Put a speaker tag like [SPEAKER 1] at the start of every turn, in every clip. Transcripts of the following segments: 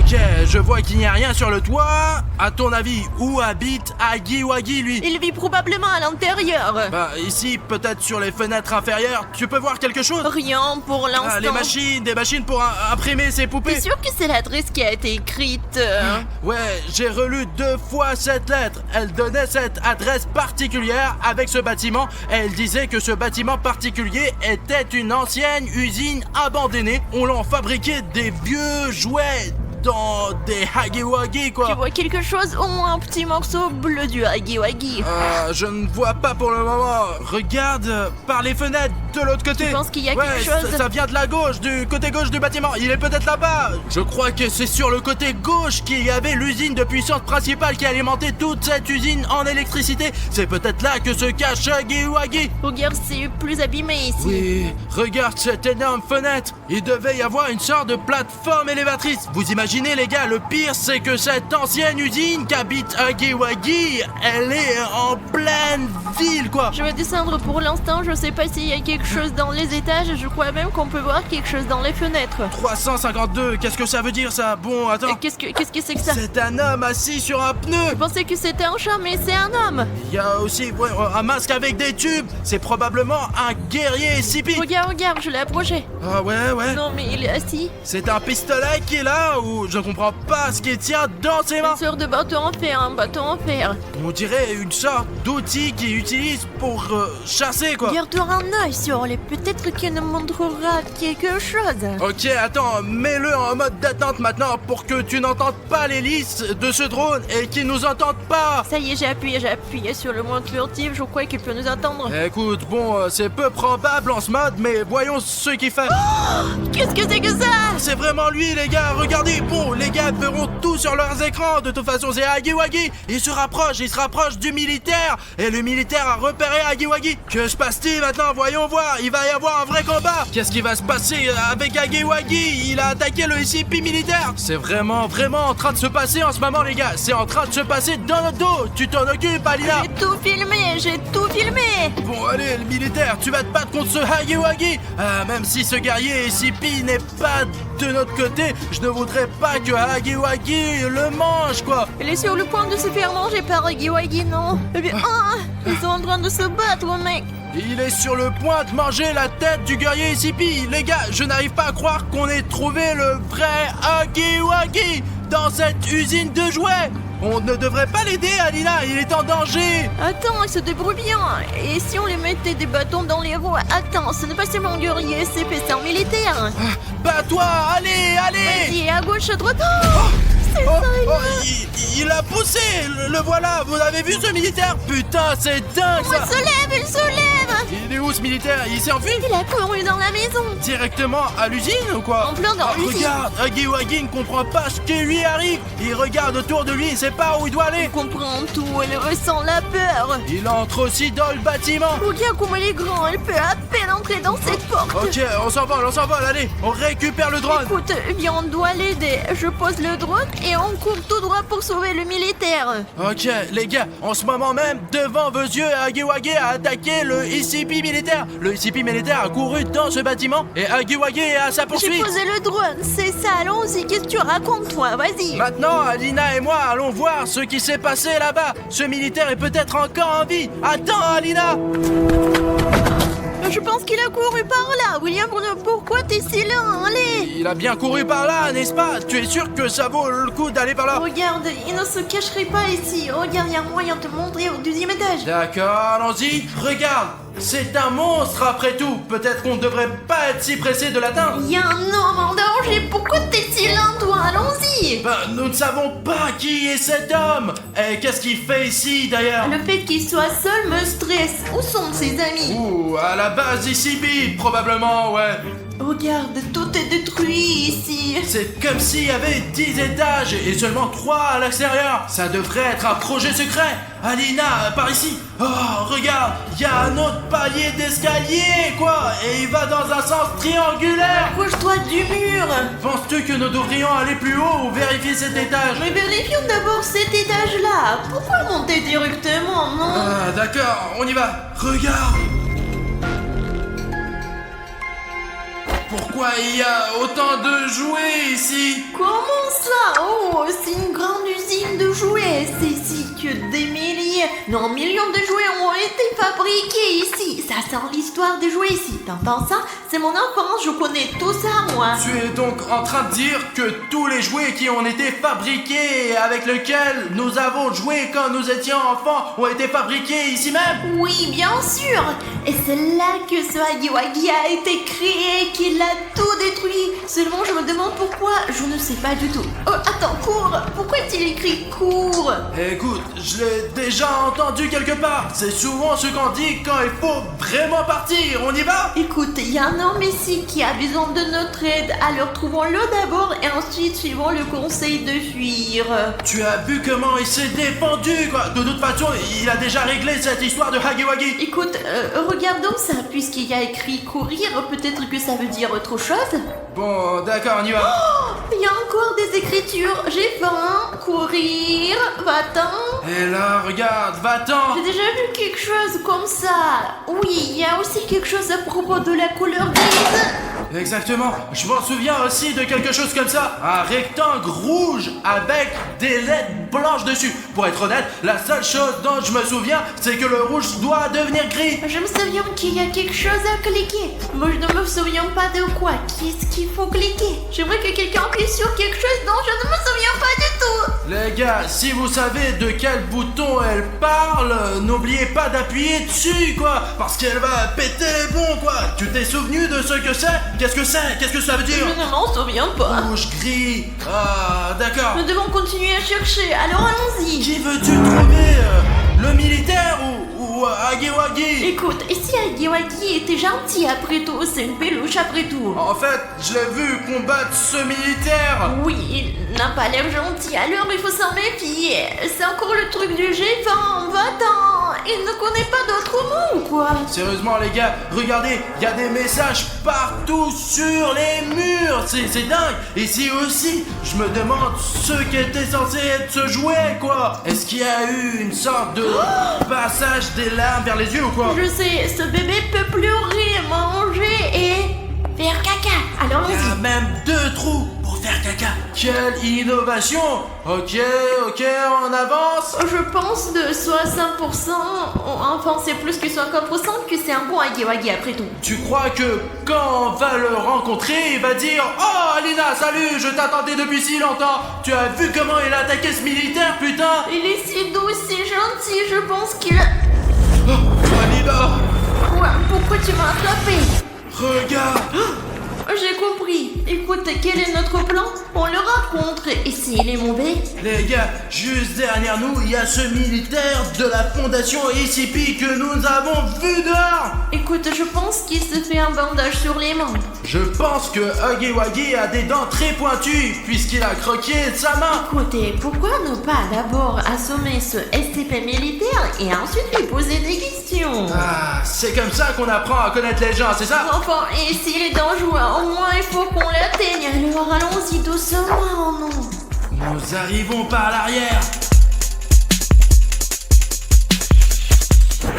[SPEAKER 1] Ok, je vois qu'il n'y a rien sur le toit. À ton avis, où habite Huggy Wuggy, lui?
[SPEAKER 2] Il vit probablement à l'intérieur.
[SPEAKER 1] Bah, ici, peut-être sur les fenêtres inférieures. Tu peux voir quelque chose?
[SPEAKER 2] Rien pour l'instant.
[SPEAKER 1] Ah, des machines pour imprimer ces poupées.
[SPEAKER 2] T'es sûr que c'est l'adresse qui a été écrite
[SPEAKER 1] Ouais, j'ai relu 2 fois cette lettre. Elle donnait cette adresse particulière avec ce bâtiment. Et elle disait que ce bâtiment particulier était une ancienne usine abandonnée. On l'en fabriquait des vieux jouets dans des Huggy Wuggy, quoi.
[SPEAKER 2] Tu vois quelque chose? Au moins un petit morceau bleu du Huggy Wuggy.
[SPEAKER 1] Je ne vois pas pour le moment. Regarde par les fenêtres de l'autre côté.
[SPEAKER 2] Tu penses qu'il y a
[SPEAKER 1] Ouais,
[SPEAKER 2] quelque chose?
[SPEAKER 1] ça vient de la gauche, du côté gauche du bâtiment. Il est peut-être là-bas. Je crois que c'est sur le côté gauche qu'il y avait l'usine de puissance principale qui alimentait toute cette usine en électricité. C'est peut-être là que se cache Huggy Wuggy.
[SPEAKER 2] Regarde, c'est plus abîmé ici.
[SPEAKER 1] Oui, regarde cette énorme fenêtre. Il devait y avoir une sorte de plateforme élévatrice. Vous imaginez, les gars, le pire, c'est que cette ancienne usine qu'habite Huggy Wuggy, elle est en pleine ville, quoi.
[SPEAKER 2] Je vais descendre pour l'instant, je sais pas s'il y a quelque chose dans les étages, je crois même qu'on peut voir quelque chose dans les fenêtres.
[SPEAKER 1] 352, qu'est-ce que ça veut dire, ça? Bon, attends.
[SPEAKER 2] Qu'est-ce que c'est que ça?
[SPEAKER 1] C'est un homme assis sur un pneu.
[SPEAKER 2] Je pensais que c'était un chat, mais c'est un homme.
[SPEAKER 1] Il y a aussi un masque avec des tubes. C'est probablement un guerrier SCP.
[SPEAKER 2] Regarde, je l'ai approché.
[SPEAKER 1] Ah ouais.
[SPEAKER 2] Non, mais il est assis.
[SPEAKER 1] C'est un pistolet qui est là ou je comprends pas ce qu'il tient dans ses mains.
[SPEAKER 2] Une sorte de bâton en fer, un bâton en fer.
[SPEAKER 1] On dirait une sorte d'outil qu'il utilise pour chasser, quoi.
[SPEAKER 2] Garde-toi un œil sur les, peut-être qu'il nous montrera quelque chose.
[SPEAKER 1] Ok, attends, mets-le en mode d'attente maintenant pour que tu n'entendes pas l'hélice de ce drone et qu'il nous entende pas.
[SPEAKER 2] Ça y est, j'ai appuyé sur le mode furtif, je crois qu'il peut nous entendre.
[SPEAKER 1] Écoute, bon, c'est peu probable en ce mode, mais voyons ce qu'il fait.
[SPEAKER 2] Qu'est-ce que c'est que ça?
[SPEAKER 1] C'est vraiment lui, les gars, regardez. Bon, les gars verront tout sur leurs écrans. De toute façon, c'est Huggy Wuggy. Il se rapproche du militaire. Et le militaire a repéré Huggy Wuggy. Que se passe-t-il maintenant? Voyons voir. Il va y avoir un vrai combat. Qu'est-ce qui va se passer avec Huggy Wuggy? Il a attaqué le SCP militaire. C'est vraiment en train de se passer en ce moment, les gars. C'est en train de se passer dans notre dos. Tu t'en occupes, Alina?
[SPEAKER 2] J'ai tout filmé.
[SPEAKER 1] Bon, allez, le militaire, tu vas te battre contre ce Huggy Wuggy. Même si ce guerrier SCP n'est pas de notre côté, je ne voudrais pas que Huggy Wuggy le mange, quoi.
[SPEAKER 2] Il est sur le point de se faire manger par Huggy Wuggy, non? Eh bien, ils sont en train de se battre, mec.
[SPEAKER 1] Il est sur le point de manger la tête du guerrier SCP. Les gars, je n'arrive pas à croire qu'on ait trouvé le vrai Huggy Wuggy dans cette usine de jouets. On ne devrait pas l'aider, Alina, il est en danger.
[SPEAKER 2] Attends, il se débrouille bien. Et si on lui mettait des bâtons dans les roues? Attends, ce n'est pas seulement un guerrier SCP, c'est un militaire.
[SPEAKER 1] Bats-toi, allez.
[SPEAKER 2] Vas-y, à gauche, à droite.
[SPEAKER 1] Il a poussé, le voilà. Vous avez vu ce militaire? Putain, c'est dingue, ça.
[SPEAKER 2] Il se lève.
[SPEAKER 1] Il est où ce militaire? Il s'est enfui?
[SPEAKER 2] Il a couru dans la maison.
[SPEAKER 1] Directement à l'usine ou quoi?
[SPEAKER 2] En plein dans l'usine.
[SPEAKER 1] Regarde, Huggy Wuggy ne comprend pas ce qui lui arrive. Il regarde autour de lui, il sait pas où il doit aller.
[SPEAKER 2] Il comprend tout, elle ressent la peur.
[SPEAKER 1] Il entre aussi dans le bâtiment.
[SPEAKER 2] Regarde comme il est grand, elle peut à peine entrer dans cette porte.
[SPEAKER 1] Ok, on s'envole, allez, on récupère le drone.
[SPEAKER 2] Écoute, viens, on doit l'aider. Je pose le drone et on court tout droit pour sauver le militaire.
[SPEAKER 1] Ok, les gars, en ce moment même, devant vos yeux, Huggy Wuggy a attaqué le SCP militaire. Le SCP militaire a couru dans ce bâtiment et Huggy Wuggy est à sa
[SPEAKER 2] J'ai
[SPEAKER 1] poursuite.
[SPEAKER 2] posé le drone, c'est ça, allons-y, qu'est-ce que tu racontes, toi? Vas-y.
[SPEAKER 1] Maintenant, Alina et moi allons voir ce qui s'est passé là-bas. Ce militaire est peut-être encore en vie. Attends, Alina.
[SPEAKER 2] Je pense qu'il a couru par là. William, pourquoi t'es si lent? Allez.
[SPEAKER 1] Il a bien couru par là, n'est-ce pas? Tu es sûr que ça vaut le coup d'aller par là?
[SPEAKER 2] Regarde, il ne se cacherait pas ici. Regarde, il y a moyen de te montrer au 12e étage.
[SPEAKER 1] D'accord, allons-y. Regarde, c'est un monstre après tout. Peut-être qu'on ne devrait pas être si pressé de l'atteindre.
[SPEAKER 2] Il y a un homme en danger. Pourquoi t'es si lent, toi? Allons-y.
[SPEAKER 1] Ben, nous ne savons pas qui est cet homme. Et qu'est-ce qu'il fait ici, d'ailleurs?
[SPEAKER 2] Le fait qu'il soit seul me stresse. Où sont ses amis?
[SPEAKER 1] Ouh, à la base ici, probablement, ouais.
[SPEAKER 2] Regarde, tout est détruit ici.
[SPEAKER 1] C'est comme s'il y avait 10 étages et seulement 3 à l'extérieur. Ça devrait être un projet secret. Alina, par ici. Oh, regarde, il y a un autre palier d'escalier, quoi. Et il va dans un sens triangulaire.
[SPEAKER 2] Approche-toi du mur.
[SPEAKER 1] Penses-tu que nous devrions aller plus haut ou vérifier cet étage?
[SPEAKER 2] Mais vérifions d'abord cet étage-là. Pourquoi monter directement, non?
[SPEAKER 1] Ah, d'accord, on y va. Regarde. Pourquoi il y a autant de jouets ici?
[SPEAKER 2] Comment ça? que des milliers, non millions de jouets ont été fabriqués ici. Ça sent l'histoire des jouets ici. T'entends ça? C'est mon enfance, je connais tout ça, moi.
[SPEAKER 1] Tu es donc en train de dire que tous les jouets qui ont été fabriqués et avec lesquels nous avons joué quand nous étions enfants ont été fabriqués ici même?
[SPEAKER 2] Oui, bien sûr. Et c'est là que ce Huggy Wuggy a été créé, qu'il a tout détruit. Seulement, je me demande pourquoi. Je ne sais pas du tout. Oh, attends, cours. Pourquoi est-il écrit cours?
[SPEAKER 1] Écoute, je l'ai déjà entendu quelque part. C'est souvent ce qu'on dit quand il faut vraiment partir. On y va?
[SPEAKER 2] Écoute, il y a un homme ici qui a besoin de notre aide. Alors trouvons-le d'abord et ensuite suivons le conseil de fuir.
[SPEAKER 1] Tu as vu comment il s'est défendu, quoi. De toute façon, il a déjà réglé cette histoire de Huggy Wuggy.
[SPEAKER 2] Écoute, regardons ça, puisqu'il y a écrit courir, peut-être que ça veut dire autre chose.
[SPEAKER 1] Bon, d'accord, on y va.
[SPEAKER 2] Oh, il y a encore des écritures. J'ai faim, courir, va-t'en.
[SPEAKER 1] Et là, regarde, va-t'en.
[SPEAKER 2] J'ai déjà vu quelque chose comme ça. Oui, il y a aussi quelque chose à propos de la couleur grise.
[SPEAKER 1] Exactement. Je m'en souviens aussi de quelque chose comme ça. Un rectangle rouge avec des lettres blanches dessus. Pour être honnête, la seule chose dont je me souviens, c'est que le rouge doit devenir gris.
[SPEAKER 2] Je me souviens qu'il y a quelque chose à cliquer. Moi, je ne me souviens pas de quoi. Qu'est-ce qu'il faut cliquer? J'aimerais que quelqu'un appuie sur quelque chose dont je ne me souviens pas du tout.
[SPEAKER 1] Les gars, si vous savez de quel bouton elle parle, n'oubliez pas d'appuyer dessus, quoi. Parce qu'elle va péter les bons, quoi. Tu t'es souvenu de ce que c'est? Qu'est-ce que c'est? Qu'est-ce que ça veut dire?
[SPEAKER 2] Je ne m'en souviens pas.
[SPEAKER 1] Rouge, gris. Ah, d'accord.
[SPEAKER 2] Nous devons continuer à chercher, alors allons-y.
[SPEAKER 1] Qui veux-tu trouver? Le militaire ou Huggy Wuggy?
[SPEAKER 2] Écoute, et si Huggy Wuggy était gentil après tout? C'est une peluche après tout.
[SPEAKER 1] En fait, je l'ai vu combattre ce militaire.
[SPEAKER 2] Oui, il n'a pas l'air gentil, alors il faut s'en méfier. C'est encore le truc du G20, va-t'en. Il ne connaît pas d'autres mots ou quoi?
[SPEAKER 1] Sérieusement les gars, regardez, il y a des messages partout sur les murs. C'est dingue. Ici aussi, je me demande ce qui était censé être ce jouet, quoi. Est-ce qu'il y a eu une sorte de passage des larmes vers les yeux ou quoi?
[SPEAKER 2] Je sais, ce bébé peut pleurer, manger et faire caca. Alors
[SPEAKER 1] Il y a
[SPEAKER 2] allons-y.
[SPEAKER 1] même 2 trous pour faire caca. Quelle innovation. Ok, on avance.
[SPEAKER 2] Je pense de 60%, enfin c'est plus que 50% que c'est un bon Huggy Wuggy après tout.
[SPEAKER 1] Tu crois que quand on va le rencontrer, il va dire « Oh Alina, salut, je t'attendais depuis si longtemps. Tu as vu comment il a attaqué ce militaire, putain ?»
[SPEAKER 2] Il est si doux, si gentil, je pense qu'il a...
[SPEAKER 1] Oh, Alina,
[SPEAKER 2] Quoi? Pourquoi tu m'as attrapé?
[SPEAKER 1] regarde.
[SPEAKER 2] J'ai compris. Écoute, quel est notre plan? On le rencontre, et s'il est mauvais?
[SPEAKER 1] Les gars, juste derrière nous, il y a ce militaire de la fondation ICP que nous avons vu dehors.
[SPEAKER 2] Écoute, je pense qu'il se fait un bandage sur les mains.
[SPEAKER 1] Je pense que Huggy Wuggy a des dents très pointues puisqu'il a croqué sa main.
[SPEAKER 2] Écoutez, pourquoi ne pas d'abord assommer ce SCP militaire et ensuite lui poser des questions?
[SPEAKER 1] Ah, c'est comme ça qu'on apprend à connaître les gens, c'est ça?
[SPEAKER 2] Enfin, et s'il est dangereux, au moins il faut qu'on l'atteigne. Alors allons-y doucement, non?
[SPEAKER 1] Nous arrivons par l'arrière.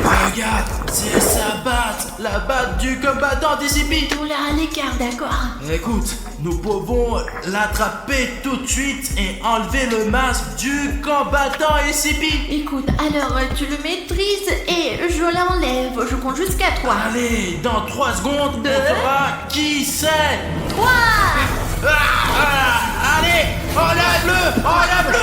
[SPEAKER 1] Regarde, c'est sa batte, la batte du combattant d'ICP.
[SPEAKER 2] Tout là à l'écart, d'accord?
[SPEAKER 1] Écoute, nous pouvons l'attraper tout de suite et enlever le masque du combattant ICP.
[SPEAKER 2] Écoute, alors tu le maîtrises et je l'enlève. Je compte jusqu'à 3.
[SPEAKER 1] Allez, dans 3 secondes,
[SPEAKER 2] 2,
[SPEAKER 1] on fera qui c'est.
[SPEAKER 2] 3.
[SPEAKER 1] Allez, enlève-le, enlève-le.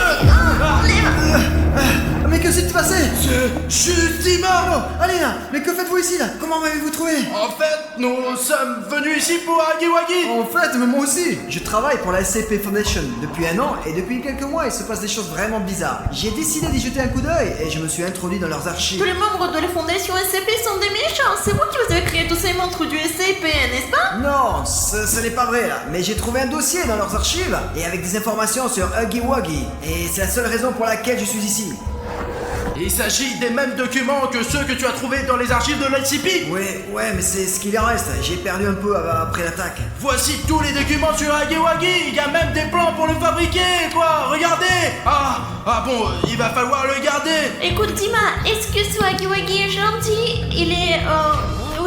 [SPEAKER 3] Mais que s'est-il passé?
[SPEAKER 1] C'est juste Simon.
[SPEAKER 3] Allez là, mais que faites-vous ici là? Comment m'avez-vous trouvé?
[SPEAKER 1] En fait, nous sommes venus ici pour Huggy Wuggy.
[SPEAKER 3] En fait, mais moi aussi. Je travaille pour la SCP Foundation depuis 1 an et depuis quelques mois il se passe des choses vraiment bizarres. J'ai décidé d'y jeter un coup d'œil et je me suis introduit dans leurs
[SPEAKER 2] Tous
[SPEAKER 3] archives.
[SPEAKER 2] les membres de la fondation SCP sont des méchants. C'est vous qui vous avez créé tous ces monstres du SCP, n'est-ce pas?
[SPEAKER 3] Non, ce n'est pas vrai là, mais j'ai trouvé un dossier dans leurs archives et avec des informations sur Huggy Wuggy. Et c'est la seule raison pour laquelle je suis ici.
[SPEAKER 1] Il s'agit des mêmes documents que ceux que tu as trouvés dans les archives de l'ICP.
[SPEAKER 3] Ouais, mais c'est ce qu'il en reste. J'ai perdu un peu après l'attaque.
[SPEAKER 1] Voici tous les documents sur Huggy Wuggy. Il y a même des plans pour le fabriquer, quoi. Regardez. Ah bon, il va falloir le garder.
[SPEAKER 2] Écoute, Dima, est-ce que ce Huggy Wuggy est gentil? Il est,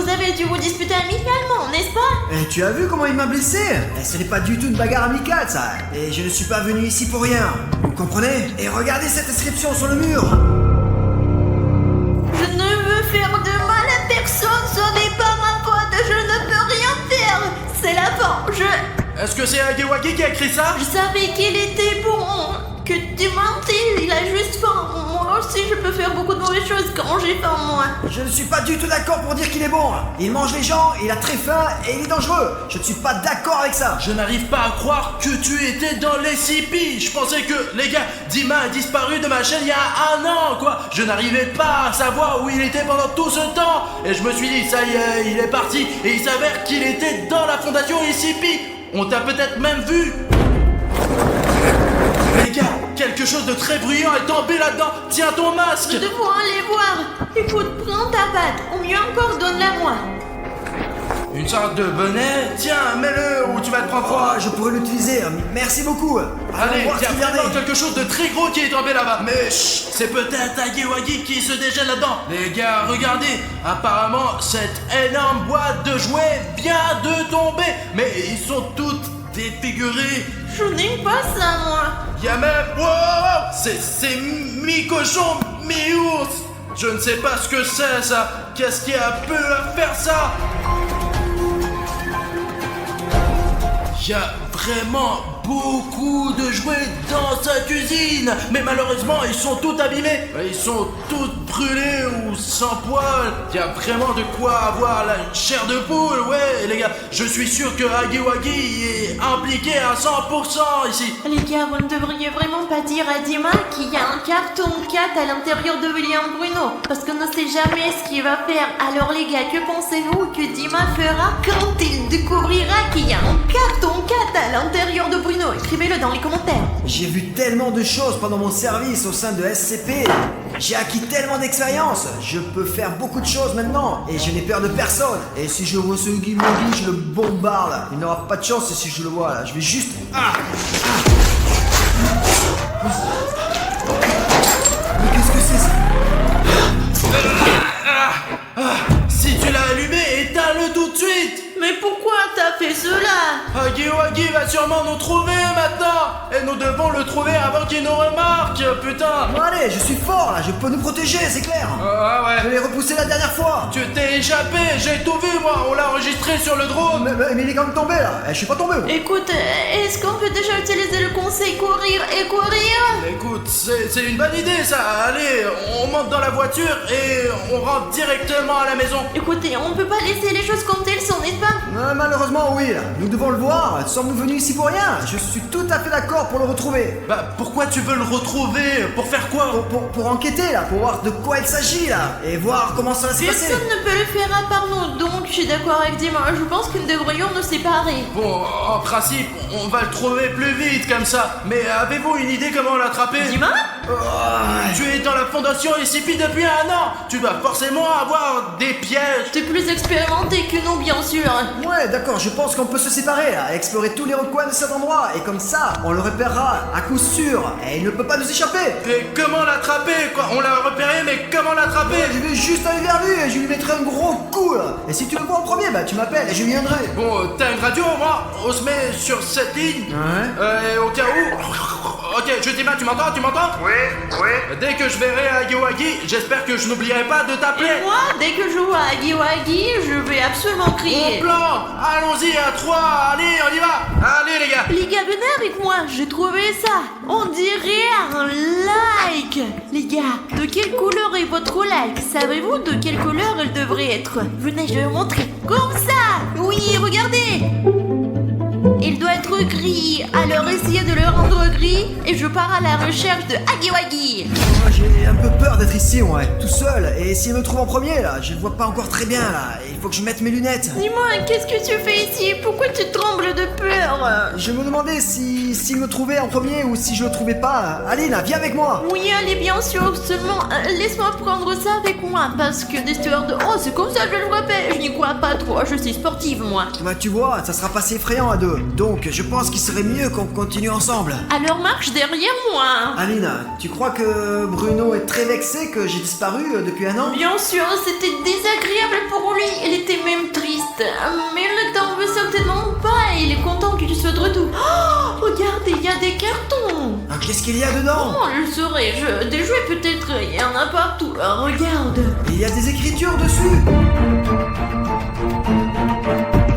[SPEAKER 2] vous avez dû vous disputer amicalement, n'est-ce pas?
[SPEAKER 3] Et tu as vu comment il m'a blessé? Et ce n'est pas du tout une bagarre amicale, ça. Et je ne suis pas venu ici pour rien. Vous comprenez? Et regardez cette inscription sur le mur.
[SPEAKER 2] Je ne veux faire de mal à personne, ce n'est pas ma faute, je ne peux rien faire. C'est la fin,
[SPEAKER 1] Est-ce que c'est Hagiwagi qui a écrit ça?
[SPEAKER 2] Je savais qu'il était bon, que tu mentais, il a juste faim. Moi aussi, je peux faire beaucoup de mauvaises choses quand j'ai faim, moi.
[SPEAKER 3] Je ne suis pas du tout d'accord pour dire qu'il est bon. Il mange les gens, il a très faim et il est dangereux. Je ne suis pas d'accord avec ça.
[SPEAKER 1] Je n'arrive pas à croire que tu étais dans les SCP. Je pensais que, les gars, Dima a disparu de ma chaîne il y a 1 an, quoi. Je n'arrivais pas à savoir où il était pendant tout ce temps. Et je me suis dit, ça y est, il est parti. Et il s'avère qu'il était dans la fondation SCP. On t'a peut-être même vu. Les gars, quelque chose de très bruyant est tombé là-dedans. Tiens ton masque.
[SPEAKER 2] Nous devons aller voir. Écoute, prends ta batte, ou mieux encore, donne-la moi.
[SPEAKER 1] Une sorte de bonnet. Tiens, mets-le ou tu vas te prendre
[SPEAKER 3] Oh,
[SPEAKER 1] froid.
[SPEAKER 3] je pourrais l'utiliser. Merci beaucoup.
[SPEAKER 1] Allez,
[SPEAKER 3] voir
[SPEAKER 1] il y a
[SPEAKER 3] ce qu'il y
[SPEAKER 1] vraiment
[SPEAKER 3] avait.
[SPEAKER 1] quelque chose de très gros qui est tombé là-bas. Mais chut, c'est peut-être Hagiwagi qui se déchaîne là-dedans. Les gars, regardez. Apparemment, cette énorme boîte de jouets vient de tomber. Mais ils sont toutes défigurées.
[SPEAKER 2] Je n'aime pas ça, moi.
[SPEAKER 1] Il y a même... Wow, c'est mi-cochon, mi-ours. Je ne sais pas ce que c'est, ça. Qu'est-ce qui a pu faire ça? Il y a vraiment beaucoup de jouets dans sa cuisine. Mais malheureusement, ils sont tous abîmés. Ils sont tous brûlés ou sans poils. Il y a vraiment de quoi avoir la chair de poule. Ouais, les gars, je suis sûr que Hagiwagi est impliqué à 100% ici.
[SPEAKER 2] Les gars, vous ne devriez vraiment pas dire à Dima qu'il y a un carton 4 à l'intérieur de William Bruno, parce qu'on ne sait jamais ce qu'il va faire. Alors les gars, que pensez-vous que Dima fera quand il découvrira qu'il y a un carton 4 à l'intérieur de Bruno? Écrivez-le dans les commentaires.
[SPEAKER 3] J'ai vu tellement de choses pendant mon service au sein de SCP. J'ai acquis tellement d'expérience. Je peux faire beaucoup de choses maintenant. Et je n'ai peur de personne. Et si je vois ce Guimaudy, je le bombarde. Il n'aura pas de chance si je le vois là. Je vais juste... Mais qu'est-ce que c'est ça?
[SPEAKER 1] Si tu l'as allumé, éteins-le tout de suite.
[SPEAKER 2] Mais pourquoi t'as fait cela?
[SPEAKER 1] Hagiwagi va sûrement nous trouver maintenant. Et nous devons le trouver avant qu'il nous remarque. Putain.
[SPEAKER 3] Bon allez, je suis fort là. Je peux nous protéger, c'est clair. Je
[SPEAKER 1] Ouais.
[SPEAKER 3] l'ai repoussé la dernière fois.
[SPEAKER 1] Tu t'es échappé, j'ai tout vu moi. On l'a enregistré sur le drone.
[SPEAKER 3] Mais il est quand même tombé là. Je suis pas tombé.
[SPEAKER 2] Écoute, est-ce qu'on peut déjà utiliser le conseil courir et courir?
[SPEAKER 1] Écoute, c'est une bonne idée ça. Allez, on monte dans la voiture et on rentre directement à la maison.
[SPEAKER 2] Écoutez, on peut pas laisser les choses comme elles sont, n'est-ce pas?
[SPEAKER 3] Malheureusement oui, là. Nous devons le voir. Sommes-nous venus ici pour rien? Je suis tout à fait d'accord pour le retrouver.
[SPEAKER 1] Bah pourquoi tu veux le retrouver? Pour faire quoi?
[SPEAKER 3] Pour enquêter là, pour voir de quoi il s'agit là. Et voir comment ça va se passer.
[SPEAKER 2] Personne ne peut le faire à part nous, donc je suis d'accord avec Dima. Je pense que nous devrions nous séparer.
[SPEAKER 1] Bon, en principe, on va le trouver plus vite comme ça. Mais avez-vous une idée comment l'attraper?
[SPEAKER 2] Dima?
[SPEAKER 1] Tu es dans la fondation SCP depuis 1 an. Tu dois forcément avoir des pièges.
[SPEAKER 2] T'es plus expérimenté que nous, bien sûr.
[SPEAKER 3] Ouais, d'accord, je pense qu'on peut se séparer là, explorer tous les recoins de cet endroit. Et comme ça, on le repérera à coup sûr. Et il ne peut pas nous échapper.
[SPEAKER 1] Et comment l'attraper quoi? On l'a repéré, mais comment l'attraper?
[SPEAKER 3] Je vais juste aller vers lui et je lui mettrai un gros coup là. Et si tu le vois en premier, bah tu m'appelles et je viendrai.
[SPEAKER 1] Bon, t'as une radio, moi? On se met sur cette ligne.
[SPEAKER 3] Ouais.
[SPEAKER 1] Et au cas où... Ok, je dis mal, tu m'entends?
[SPEAKER 4] Oui.
[SPEAKER 1] Dès que je verrai Hagiwagi, j'espère que je n'oublierai pas de t'appeler.
[SPEAKER 2] Et moi, dès que je vois Hagiwagi, je vais absolument
[SPEAKER 1] Bon
[SPEAKER 2] crier.
[SPEAKER 1] plan, allons-y à 3, allez, on y va. Allez les gars.
[SPEAKER 2] Les gars, venez avec moi, j'ai trouvé ça. On dirait un like. Les gars, de quelle couleur est votre like? Savez-vous de quelle couleur elle devrait être? Venez, je vais vous montrer. Comme ça. Oui, regardez. Il doit être gris, alors essayez de le rendre gris et je pars à la recherche de Hagiwagi.
[SPEAKER 3] Moi j'ai un peu peur d'être ici, ouais, tout seul. Et s'il me trouve en premier là, je le vois pas encore très bien là. Il faut que je mette mes lunettes.
[SPEAKER 2] Dis-moi, qu'est-ce que tu fais ici? Pourquoi tu trembles de peur?
[SPEAKER 3] Je me demandais si s'il me trouvait en premier ou si je le trouvais pas, Aline, viens avec moi.
[SPEAKER 2] Oui, allez, bien sûr, seulement laisse-moi prendre ça avec moi, parce que des histoires de oh, c'est comme ça, je le rappelle, je n'y crois pas trop, je suis sportive, moi.
[SPEAKER 3] Bah tu vois, ça sera pas si effrayant à deux. Donc je pense qu'il serait mieux qu'on continue ensemble.
[SPEAKER 2] Alors marche derrière moi.
[SPEAKER 3] Aline, tu crois que Bruno est très vexé que j'ai disparu depuis un an?
[SPEAKER 2] Bien sûr, c'était désagréable pour lui, il était même triste, mais il ne t'en veut certainement pas et il est content que tu sois de retour. Oh, regardez, il y a des cartons.
[SPEAKER 3] Ah, qu'est-ce qu'il y a dedans?
[SPEAKER 2] Oh, le saurais-je, des jouets peut-être, il y en a partout, regarde.
[SPEAKER 3] Il y a des écritures dessus.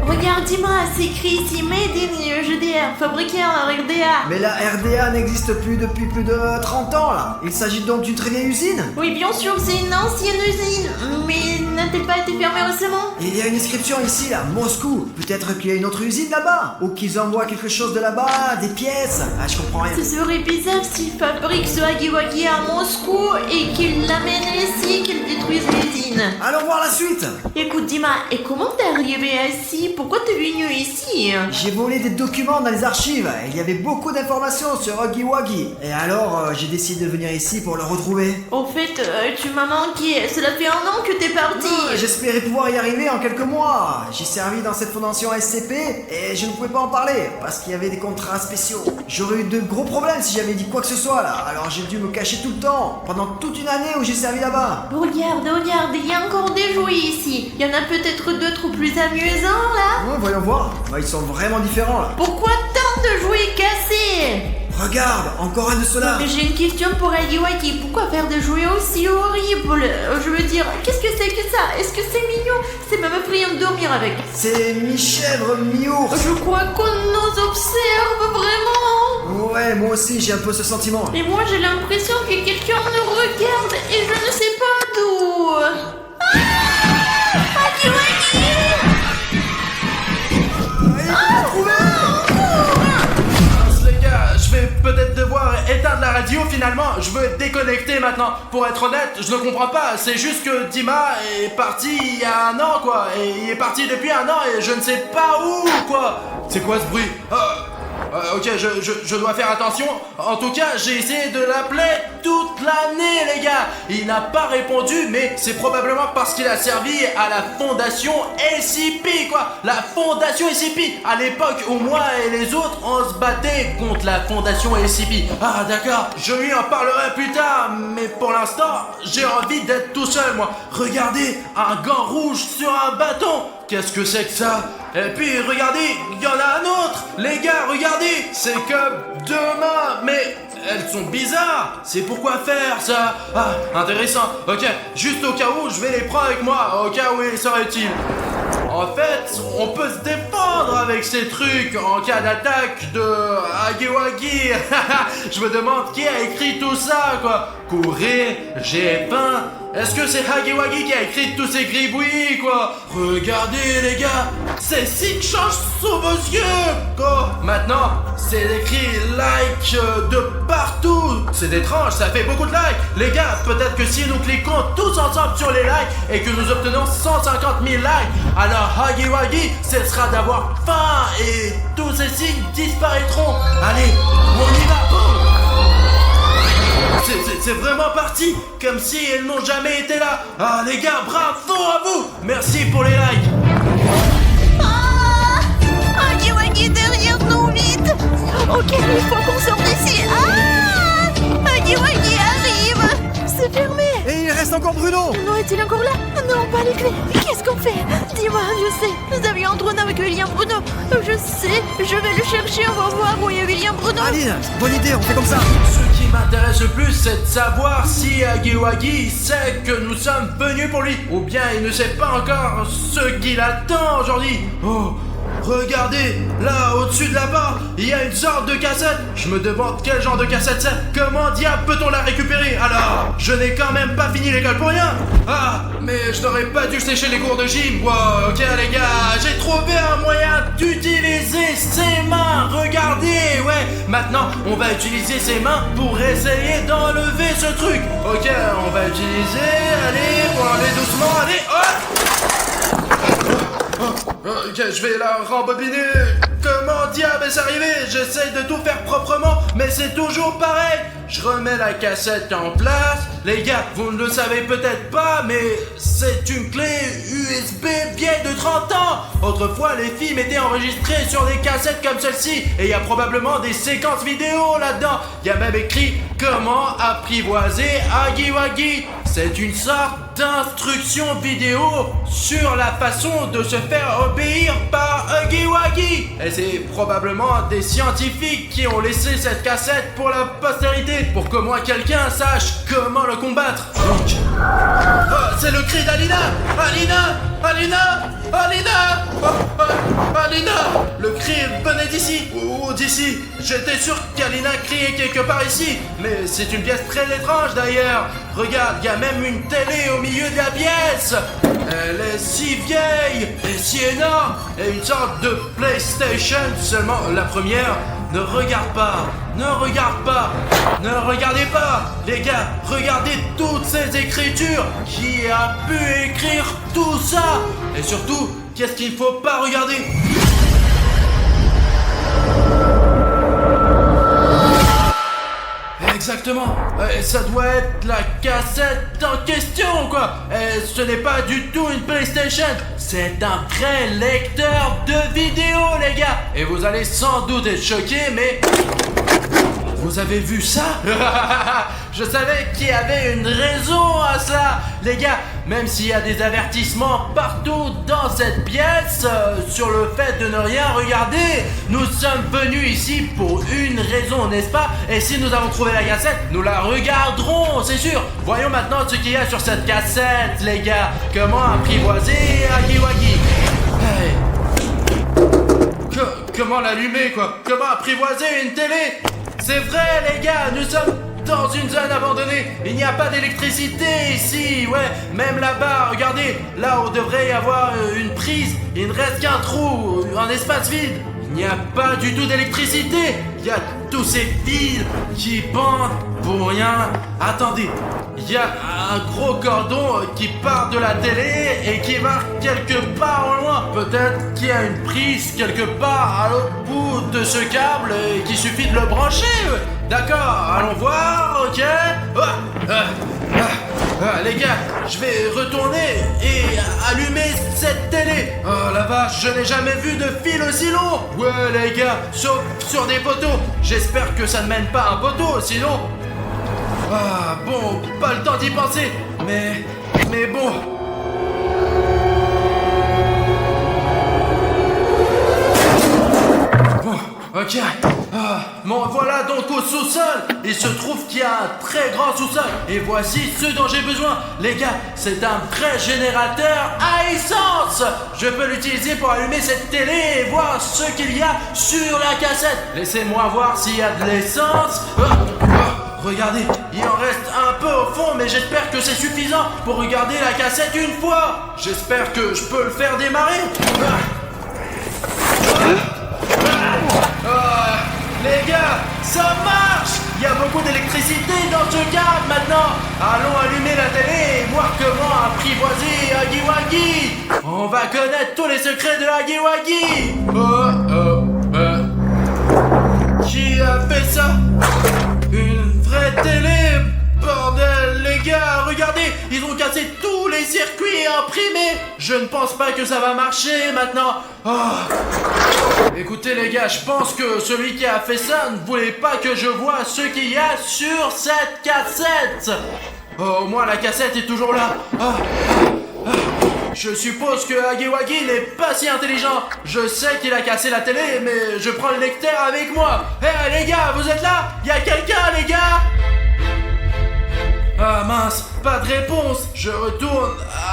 [SPEAKER 2] Regarde, dis-moi, c'est écrit ici Made in GDR, fabriqué en RDA.
[SPEAKER 3] Mais la RDA n'existe plus depuis plus de 30 ans là. Il s'agit donc d'une très vieille usine?
[SPEAKER 2] Oui, bien sûr, c'est une ancienne usine, mais n'a-t-elle pas été fermée récemment?
[SPEAKER 3] Il y a une inscription ici là, Moscou. Peut-être qu'il y a une autre usine là-bas. Ou qu'ils envoient quelque chose de là-bas, des pièces. Ah, je comprends rien.
[SPEAKER 2] Ce serait bizarre s'ils fabriquent ce Hagiwagi à Moscou et qu'ils l'amènent ici, qu'ils détruisent l'usine.
[SPEAKER 3] Allons voir la suite.
[SPEAKER 2] Écoute, Dima, et comment t'es arrivé ici? Pourquoi t'es venu ici?
[SPEAKER 3] J'ai volé des documents dans les archives. Il y avait beaucoup d'informations sur Hagiwagi. Et alors, j'ai décidé de venir ici pour le retrouver.
[SPEAKER 2] Au fait, tu m'as manqué. Cela fait un an que t'es parti.
[SPEAKER 3] J'espérais pouvoir y arriver en quelques mois. J'ai servi dans cette fondation SCP et je ne pouvais pas en parler parce qu'il y avait des contrats spéciaux. J'aurais eu de gros problèmes si j'avais dit quoi que ce soit là. Alors j'ai dû me cacher tout le temps pendant toute une année où j'ai servi là-bas.
[SPEAKER 2] Regarde, il y a encore des jouets ici. Il y en a peut-être d'autres plus amusants là.
[SPEAKER 3] Ouais, voyons voir. Bah, ils sont vraiment différents là.
[SPEAKER 2] Pourquoi tant de jouets cassés?
[SPEAKER 3] Regarde, encore un de ceux-là.
[SPEAKER 2] Mais j'ai une question pour Hagiwagi. Pourquoi faire des jouets aussi horribles? Je veux dire, qu'est-ce que c'est que ça? Est-ce que c'est mignon? C'est même effrayant de dormir avec.
[SPEAKER 3] C'est mi-chèvre, mi-ours.
[SPEAKER 2] Je crois qu'on nous observe vraiment.
[SPEAKER 3] Ouais, moi aussi j'ai un peu ce sentiment.
[SPEAKER 2] Et moi j'ai l'impression que quelqu'un nous regarde et je ne sais pas d'où. Hagiwagi!
[SPEAKER 1] Je vais peut-être devoir éteindre la radio finalement. Je veux déconnecter maintenant. Pour être honnête, je ne comprends pas. C'est juste que Dima est parti il y a un an quoi. Et il est parti depuis un an et je ne sais pas où quoi. C'est quoi ce bruit? Ok, je dois faire attention. En tout cas, j'ai essayé de l'appeler toute l'année, les gars. Il n'a pas répondu, mais c'est probablement parce qu'il a servi à la fondation SCP, quoi. La fondation SCP. À l'époque où moi et les autres, on se battait contre la fondation SCP. Ah, d'accord, je lui en parlerai plus tard. Mais pour l'instant, j'ai envie d'être tout seul, moi. Regardez, un gant rouge sur un bâton. Qu'est-ce que c'est que ça? Et puis regardez, il y en a un autre. Les gars, regardez, c'est comme deux mains, mais elles sont bizarres. C'est pourquoi faire ça? Ah, intéressant. Ok, juste au cas où, je vais les prendre avec moi, au cas où il serait utile. En fait, on peut se défendre avec ces trucs en cas d'attaque de Hagiwagi. Je me demande qui a écrit tout ça, quoi. Courir, j'ai faim. Est-ce que c'est Hagiwagi qui a écrit tous ces gribouillis, quoi? Regardez, les gars, ces signes changent sous vos yeux, quoi. Maintenant, c'est écrit like de partout. C'est étrange, ça fait beaucoup de likes. Les gars, peut-être que si nous cliquons tous ensemble sur les likes et que nous obtenons 150 000 likes, alors Hagiwagi cessera d'avoir faim et tous ces signes disparaîtront. Allez, on y va, boum. C'est vraiment parti, comme si elles n'ont jamais été là. Ah les gars, bravo à vous. Merci pour les likes.
[SPEAKER 2] Ah, Hagiwagi derrière nous, vite. Ok, il faut qu'on sorte d'ici. Ah, Hagiwagi arrive. C'est fermé.
[SPEAKER 3] Et il reste encore Bruno.
[SPEAKER 2] Non, est-il encore là? Non, pas les clés. Qu'est-ce qu'on fait? Dis-moi, je sais. Nous avions un trône avec William Bruno. Je sais. Je vais le chercher. On va voir où est William Bruno.
[SPEAKER 3] Aline, bonne idée, on fait comme ça.
[SPEAKER 1] Ce qui m'intéresse le plus, c'est de savoir si Hagiwagi sait que nous sommes venus pour lui, ou bien il ne sait pas encore ce qu'il attend aujourd'hui. Oh, regardez, là au-dessus de la barre, il y a une sorte de cassette. Je me demande quel genre de cassette c'est. Comment diable peut-on la récupérer? Alors, je n'ai quand même pas fini l'école pour rien. Ah, mais je n'aurais pas dû sécher les cours de gym. Wow, ok les gars, j'ai trouvé un moyen d'utiliser ses mains. Regardez, ouais. Maintenant, on va utiliser ses mains pour essayer d'enlever ce truc. Ok, on va utiliser, allez, pour enlever doucement, allez, hop. Ok, je vais la rembobiner. Comment diable est-ce arrivé? J'essaye de tout faire proprement, mais c'est toujours pareil. Je remets la cassette en place. Les gars, vous ne le savez peut-être pas, mais c'est une clé USB vieille de 30 ans. Autrefois, les films étaient enregistrés sur des cassettes comme celle-ci, et il y a probablement des séquences vidéo là-dedans. Il y a même écrit « Comment apprivoiser Huggy Wuggy ». C'est une sorte d'instruction vidéo sur la façon de se faire obéir par Huggy Wuggy. Et c'est probablement des scientifiques qui ont laissé cette cassette pour la postérité, pour qu'au moins quelqu'un sache comment le combattre. Donc... Oh, c'est le cri d'Alina! Alina! Alina! Alina! Oh, oh, Alina! Le cri venait d'ici, ou d'ici. J'étais sûr qu'Alina criait quelque part ici, mais c'est une pièce très étrange d'ailleurs. Regarde, il y a même une télé au milieu de la pièce. Elle est si vieille et si énorme, et une sorte de PlayStation, seulement la première. Ne regarde pas, ne regarde pas, ne regardez pas. Les gars, regardez toutes ces écritures. Qui a pu écrire tout ça? Et surtout, qu'est-ce qu'il ne faut pas regarder? Exactement, ça doit être la cassette en question quoi. Ce n'est pas du tout une PlayStation, c'est un vrai lecteur de vidéos les gars. Et vous allez sans doute être choqués, mais... Vous avez vu ça? Je savais qu'il y avait une raison à ça. Les gars, même s'il y a des avertissements partout dans cette pièce sur le fait de ne rien regarder, nous sommes venus ici pour une raison, n'est-ce pas? Et si nous avons trouvé la cassette, nous la regarderons, c'est sûr. Voyons maintenant ce qu'il y a sur cette cassette, les gars. Comment apprivoiser Huggy Wuggy? Hey. Comment l'allumer, quoi? Comment apprivoiser une télé? C'est vrai les gars, nous sommes dans une zone abandonnée. Il n'y a pas d'électricité ici, ouais. Même là-bas, regardez, là où devrait y avoir une prise, il ne reste qu'un trou, un espace vide. Il n'y a pas du tout d'électricité. Il y a tous ces fils qui pendent pour rien. Attendez, il y a un gros cordon qui part de la télé et qui va quelque part au loin. Peut-être qu'il y a une prise quelque part à l'autre bout de ce câble et qu'il suffit de le brancher. D'accord, allons voir, ok. Les gars, je vais retourner et allumer cette télé. Oh la vache, je n'ai jamais vu de fil aussi long. Ouais les gars, sauf sur des poteaux. J'espère que ça ne mène pas un poteau, sinon... Ah bon, pas le temps d'y penser. Mais bon... Ok, bon voilà donc au sous-sol. Il se trouve qu'il y a un très grand sous-sol. Et voici ce dont j'ai besoin. Les gars, c'est un vrai générateur à essence. Je peux l'utiliser pour allumer cette télé et voir ce qu'il y a sur la cassette. Laissez-moi voir s'il y a de l'essence. Regardez, il en reste un peu au fond, mais j'espère que c'est suffisant pour regarder la cassette une fois. J'espère que je peux le faire démarrer. Les gars, ça marche! Il y a beaucoup d'électricité dans ce câble maintenant. Allons allumer la télé et voir comment apprivoiser Huggy Wuggy. On va connaître tous les secrets de Huggy Wuggy. Qui a fait ça? Une vraie télé? Bordel, les gars, regardez, ils ont cassé tous les circuits imprimés. Je ne pense pas que ça va marcher maintenant. Écoutez les gars, je pense que celui qui a fait ça ne voulait pas que je voie ce qu'il y a sur cette cassette. Au moins la cassette est toujours là. Je suppose que Huggy Wuggy n'est pas si intelligent. Je sais qu'il a cassé la télé, mais je prends le lecteur avec moi. Les gars, vous êtes là? Il y a quelqu'un les gars? Ah mince, pas de réponse. Je retourne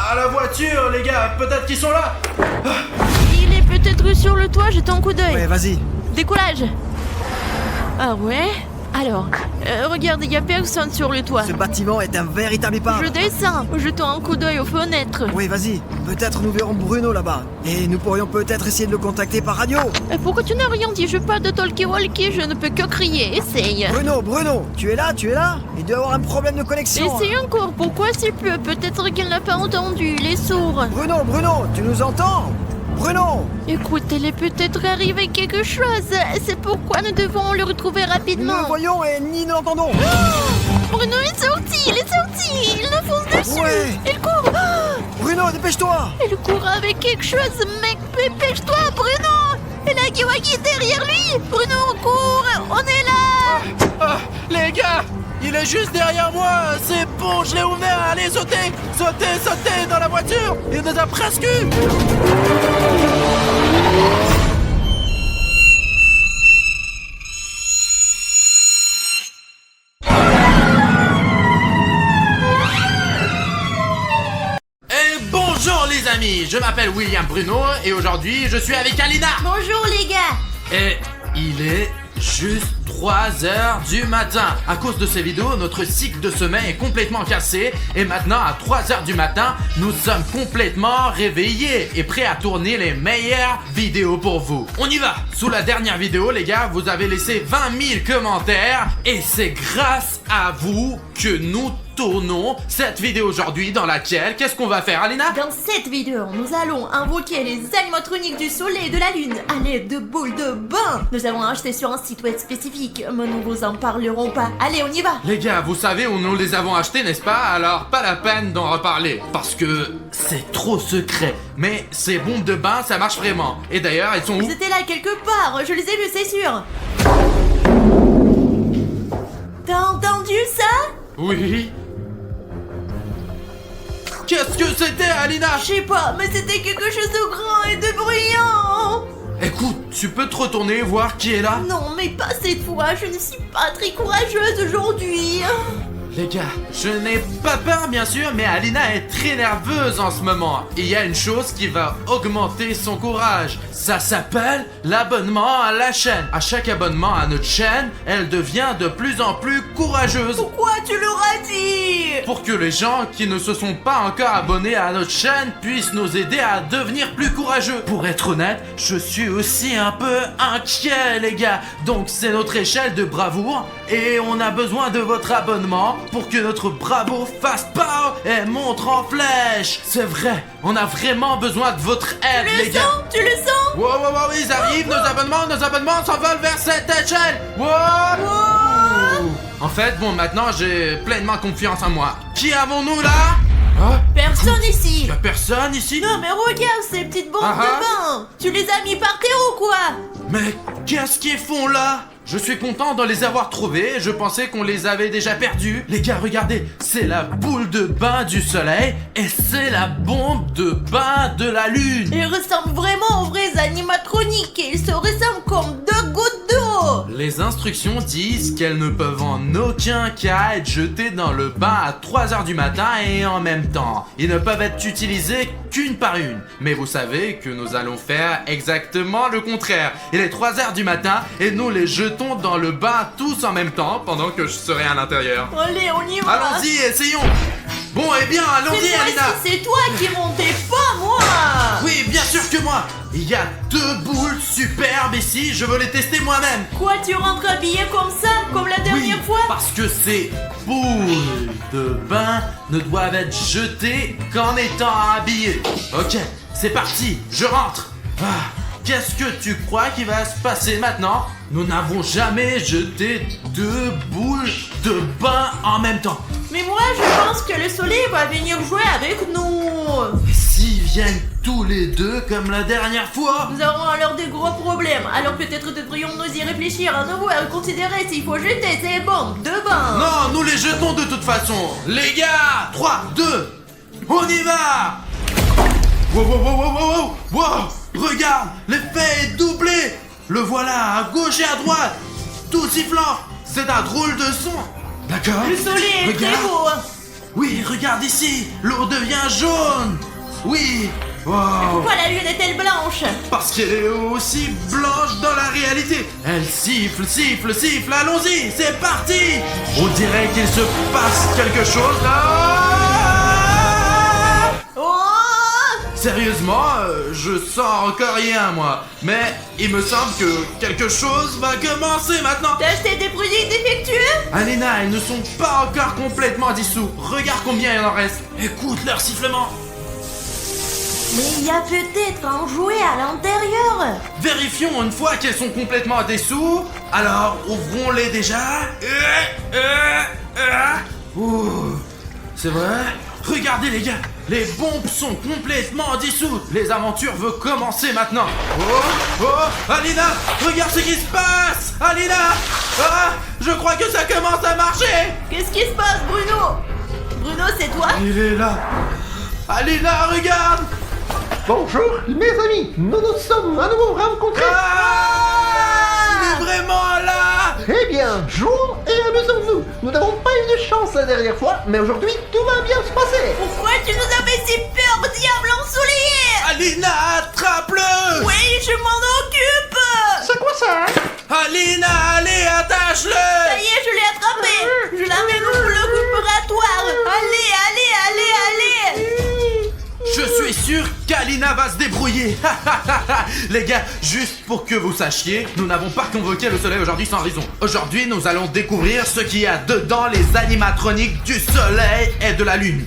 [SPEAKER 1] à la voiture les gars, peut-être qu'ils sont là.
[SPEAKER 2] Il est peut-être sur le toit, jette un coup d'œil.
[SPEAKER 3] Ouais, vas-y.
[SPEAKER 2] Décollage. Ah ouais? Alors, regarde, il y a personne sur le toit.
[SPEAKER 3] Ce bâtiment est un véritable épave.
[SPEAKER 2] Je descends, jetons un coup d'œil aux fenêtres.
[SPEAKER 3] Oui, vas-y. Peut-être nous verrons Bruno là-bas. Et nous pourrions peut-être essayer de le contacter par radio.
[SPEAKER 2] Pourquoi tu n'as rien dit? Je parle de talkie-walkie, je ne peux que crier. Essaye.
[SPEAKER 3] Bruno, tu es là? Il doit y avoir un problème de connexion.
[SPEAKER 2] Essaye encore, pourquoi s'il pleut? Peut-être qu'il n'a pas entendu, il est sourd.
[SPEAKER 3] Bruno, tu nous entends? Bruno!
[SPEAKER 2] Écoute, il est peut-être arrivé quelque chose. C'est pourquoi nous devons le retrouver
[SPEAKER 3] Nous
[SPEAKER 2] rapidement.
[SPEAKER 3] le voyons et ni ne l'entendons!
[SPEAKER 2] Bruno est sorti, il est sorti. Il nous fonce dessus.
[SPEAKER 3] Ouais.
[SPEAKER 2] Il court.
[SPEAKER 3] Bruno, dépêche-toi!
[SPEAKER 2] Il court avec quelque chose. Mec, dépêche-toi, Bruno. Et la Huggy est derrière lui. Bruno, on court. On est là.
[SPEAKER 1] Ah, les gars, il est juste derrière moi. C'est bon, je l'ai ouvert. Allez, sautez, sautez, sautez dans la voiture. Il nous a presque eu. Bonjour les amis, je m'appelle William Bruno et aujourd'hui je suis avec Alina.
[SPEAKER 2] Bonjour, les gars.
[SPEAKER 1] Et il est juste 3h du matin. À cause de ces vidéos, notre cycle de sommeil est complètement cassé et maintenant à 3h du matin, nous sommes complètement réveillés et prêts à tourner les meilleures vidéos pour vous. On y va. Sous la dernière vidéo, les gars, vous avez laissé 20 000 commentaires et c'est grâce à vous que nous tournons cette vidéo aujourd'hui dans laquelle, qu'est-ce qu'on va faire, Alina?
[SPEAKER 2] Dans cette vidéo, nous allons invoquer les animatroniques du soleil et de la lune à l'aide de boules de bain. Nous avons acheté sur un site web spécifique, mais nous vous en parlerons pas. Allez, on y va.
[SPEAKER 1] Les gars, vous savez où nous les avons achetés, n'est-ce pas? Alors, pas la peine d'en reparler, parce que c'est trop secret. Mais ces bombes de bain, ça marche vraiment. Et d'ailleurs, elles sont où?
[SPEAKER 2] C'était là quelque part, je les ai vus, c'est sûr. T'as entendu ça?
[SPEAKER 1] Oui. Qu'est-ce que c'était, Alina?
[SPEAKER 2] Je sais pas, mais c'était quelque chose de grand et de bruyant.
[SPEAKER 1] Écoute, tu peux te retourner et voir qui est là?
[SPEAKER 2] Non, mais pas cette fois, je ne suis pas très courageuse aujourd'hui.
[SPEAKER 1] Les gars, je n'ai pas peur bien sûr, mais Alina est très nerveuse en ce moment. Et il y a une chose qui va augmenter son courage. Ça s'appelle l'abonnement à la chaîne. À chaque abonnement à notre chaîne, elle devient de plus en plus courageuse.
[SPEAKER 2] Pourquoi tu leur as dit?
[SPEAKER 1] Pour que les gens qui ne se sont pas encore abonnés à notre chaîne puissent nous aider à devenir plus courageux. Pour être honnête, je suis aussi un peu inquiet les gars. Donc c'est notre échelle de bravoure et on a besoin de votre abonnement pour que notre bravoure fasse pow et montre en flèche. C'est vrai, on a vraiment besoin de votre aide les gars.
[SPEAKER 2] Tu le sens?
[SPEAKER 1] Wow, wow, wow, ils arrivent, nos abonnements s'envolent vers cette échelle. Wow. En fait, bon, maintenant j'ai pleinement confiance en moi. Qui avons-nous là? Ah,
[SPEAKER 2] Personne ici.
[SPEAKER 1] y'a personne ici?
[SPEAKER 2] Non mais regarde ces petites bombes
[SPEAKER 1] Ah ah.
[SPEAKER 2] de bain. Tu les as mis par terre ou quoi?
[SPEAKER 1] Mais qu'est-ce qu'ils font là? Je suis content de les avoir trouvés, je pensais qu'on les avait déjà perdus. Les gars, regardez, c'est la boule de bain du soleil et c'est la bombe de bain de la lune.
[SPEAKER 2] Ils ressemblent vraiment aux vrais animatroniques et ils se ressemblent comme deux gouttes d'eau.
[SPEAKER 1] Les instructions disent qu'elles ne peuvent en aucun cas être jetées dans le bain à 3h du matin et en même temps. Ils ne peuvent être utilisés qu'une par une. Mais vous savez que nous allons faire exactement le contraire. Il est 3h du matin et nous les jetons dans le bain tous en même temps pendant que je serai à l'intérieur.
[SPEAKER 2] Allez, on y va.
[SPEAKER 1] Allons-y, essayons. Bon, eh bien, allons-y,
[SPEAKER 2] Cette
[SPEAKER 1] Alina.
[SPEAKER 2] fois-ci, c'est toi qui montais, pas moi.
[SPEAKER 1] Oui, bien sûr que moi. Il y a 2 boules superbes ici, je veux les tester moi-même.
[SPEAKER 2] Quoi, tu rentres habillé comme ça, comme la dernière
[SPEAKER 1] Oui,
[SPEAKER 2] fois?
[SPEAKER 1] parce que ces boules de bain ne doivent être jetées qu'en étant habillées. Ok, c'est parti, je rentre. Ah, qu'est-ce que tu crois qui va se passer maintenant? Nous n'avons jamais jeté 2 boules de bain en même temps.
[SPEAKER 2] Mais moi, je pense que le soleil va venir jouer avec nous.
[SPEAKER 1] Et s'ils viennent tous les deux comme la dernière fois?
[SPEAKER 2] Nous aurons alors des gros problèmes. Alors peut-être devrions-nous y réfléchir à nouveau et considérer s'il faut jeter ces bombes de bain.
[SPEAKER 1] Non, nous les jetons de toute façon. Les gars, 3, 2, on y va. Wow, wow, wow, wow, wow, wow. Regarde, l'effet est doublé. Le voilà à gauche et à droite, tout sifflant. C'est un drôle de son. D'accord.
[SPEAKER 2] Le soleil est très
[SPEAKER 1] Regarde.
[SPEAKER 2] beau.
[SPEAKER 1] Oui, regarde ici, l'eau devient jaune. Oui. Wow.
[SPEAKER 2] Pourquoi la lune est-elle blanche?
[SPEAKER 1] Parce qu'elle est aussi blanche dans la réalité. Elle siffle, siffle, siffle. Allons-y, c'est parti. On dirait qu'il se passe quelque chose là.
[SPEAKER 2] Oh!
[SPEAKER 1] Sérieusement, je sens encore rien moi. Mais il me semble que quelque chose va commencer maintenant.
[SPEAKER 2] T'as acheté des produits défectueux?
[SPEAKER 1] Alina, ils ne sont pas encore complètement dissous. Regarde combien il en reste. Écoute leur sifflement.
[SPEAKER 2] Mais il y a peut-être un jouet à l'intérieur.
[SPEAKER 1] Vérifions une fois qu'elles sont complètement dessous. Alors, ouvrons-les déjà. Ouh, c'est vrai? Regardez les gars, les bombes sont complètement dissoutes. Les aventures vont commencer maintenant. Oh, Alina, regarde ce qui se passe. Alina, je crois que ça commence à marcher.
[SPEAKER 2] Qu'est-ce qui se passe, Bruno? Bruno, c'est toi?
[SPEAKER 1] Il est là. Alina, regarde.
[SPEAKER 4] Bonjour mes amis, nous nous sommes à nouveau rencontrés.
[SPEAKER 1] Il est vraiment là.
[SPEAKER 4] Eh bien, jouons et amusons-nous. Nous n'avons pas eu de chance la dernière fois, mais aujourd'hui tout va bien se passer.
[SPEAKER 2] Pourquoi tu nous as fait si peur, diable ensoleillé?
[SPEAKER 1] Alina, attrape-le.
[SPEAKER 2] Oui, je m'en occupe.
[SPEAKER 4] C'est quoi ça?
[SPEAKER 1] Alina, allez, attache-le.
[SPEAKER 2] Ça y est, je l'ai attrapé. Je l'amène au bloc opératoire. Allez, allez, allez, allez.
[SPEAKER 1] Je suis sûr qu'Alina va se débrouiller. Les gars, juste pour que vous sachiez, nous n'avons pas convoqué le soleil aujourd'hui sans raison. Aujourd'hui, nous allons découvrir ce qu'il y a dedans les animatroniques du soleil et de la lune.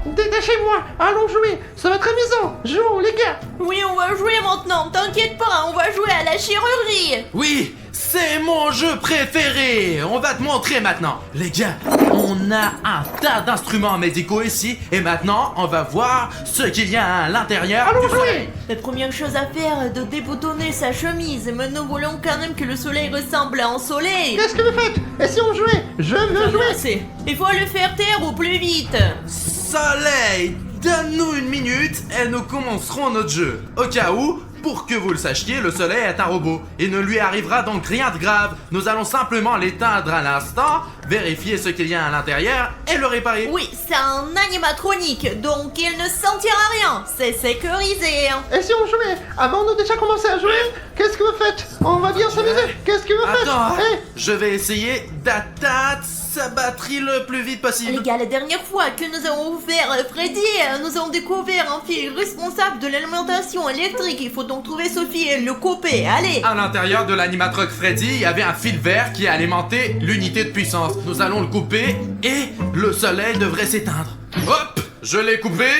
[SPEAKER 4] Détachez-moi, allons jouer, ça va être amusant. Jouons les gars.
[SPEAKER 2] Oui, on va jouer maintenant. T'inquiète pas, on va jouer à la chirurgie.
[SPEAKER 1] Oui, c'est mon jeu préféré. On va te montrer maintenant. Les gars, on a un tas d'instruments médicaux ici. Et maintenant, on va voir ce qu'il y a à l'intérieur
[SPEAKER 4] Allons
[SPEAKER 1] du
[SPEAKER 4] jouer.
[SPEAKER 1] soleil.
[SPEAKER 2] La première chose à faire est de déboutonner sa chemise. Mais nous voulons quand même que le soleil ressemble à un soleil.
[SPEAKER 4] Qu'est-ce que vous faites? Et si on jouait? Je veux jouer.
[SPEAKER 2] C'est. Il faut le faire taire au plus vite.
[SPEAKER 1] Soleil, donne-nous une minute et nous commencerons notre jeu. Au cas où, pour que vous le sachiez, le soleil est un robot. Il ne lui arrivera donc rien de grave. Nous allons simplement l'éteindre à l'instant, vérifier ce qu'il y a à l'intérieur et le réparer.
[SPEAKER 2] Oui, c'est un animatronique, donc il ne sentira rien. C'est sécurisé.
[SPEAKER 4] Et si on jouait? Avons-nous déjà commencé à jouer? Qu'est-ce que vous faites? On va bien s'amuser. Qu'est-ce que vous faites?
[SPEAKER 1] Attends,
[SPEAKER 4] Eh,
[SPEAKER 1] je vais essayer d'atteindre sa batterie le plus vite
[SPEAKER 2] Les
[SPEAKER 1] possible.
[SPEAKER 2] gars, la dernière fois que nous avons ouvert Freddy, nous avons découvert un fil responsable de l'alimentation électrique. Il faut donc trouver ce fil et le couper. Allez.
[SPEAKER 1] À l'intérieur de l'animatroc Freddy, il y avait un fil vert qui alimentait l'unité de puissance. Nous allons le couper et le soleil devrait s'éteindre. Hop, je l'ai coupé.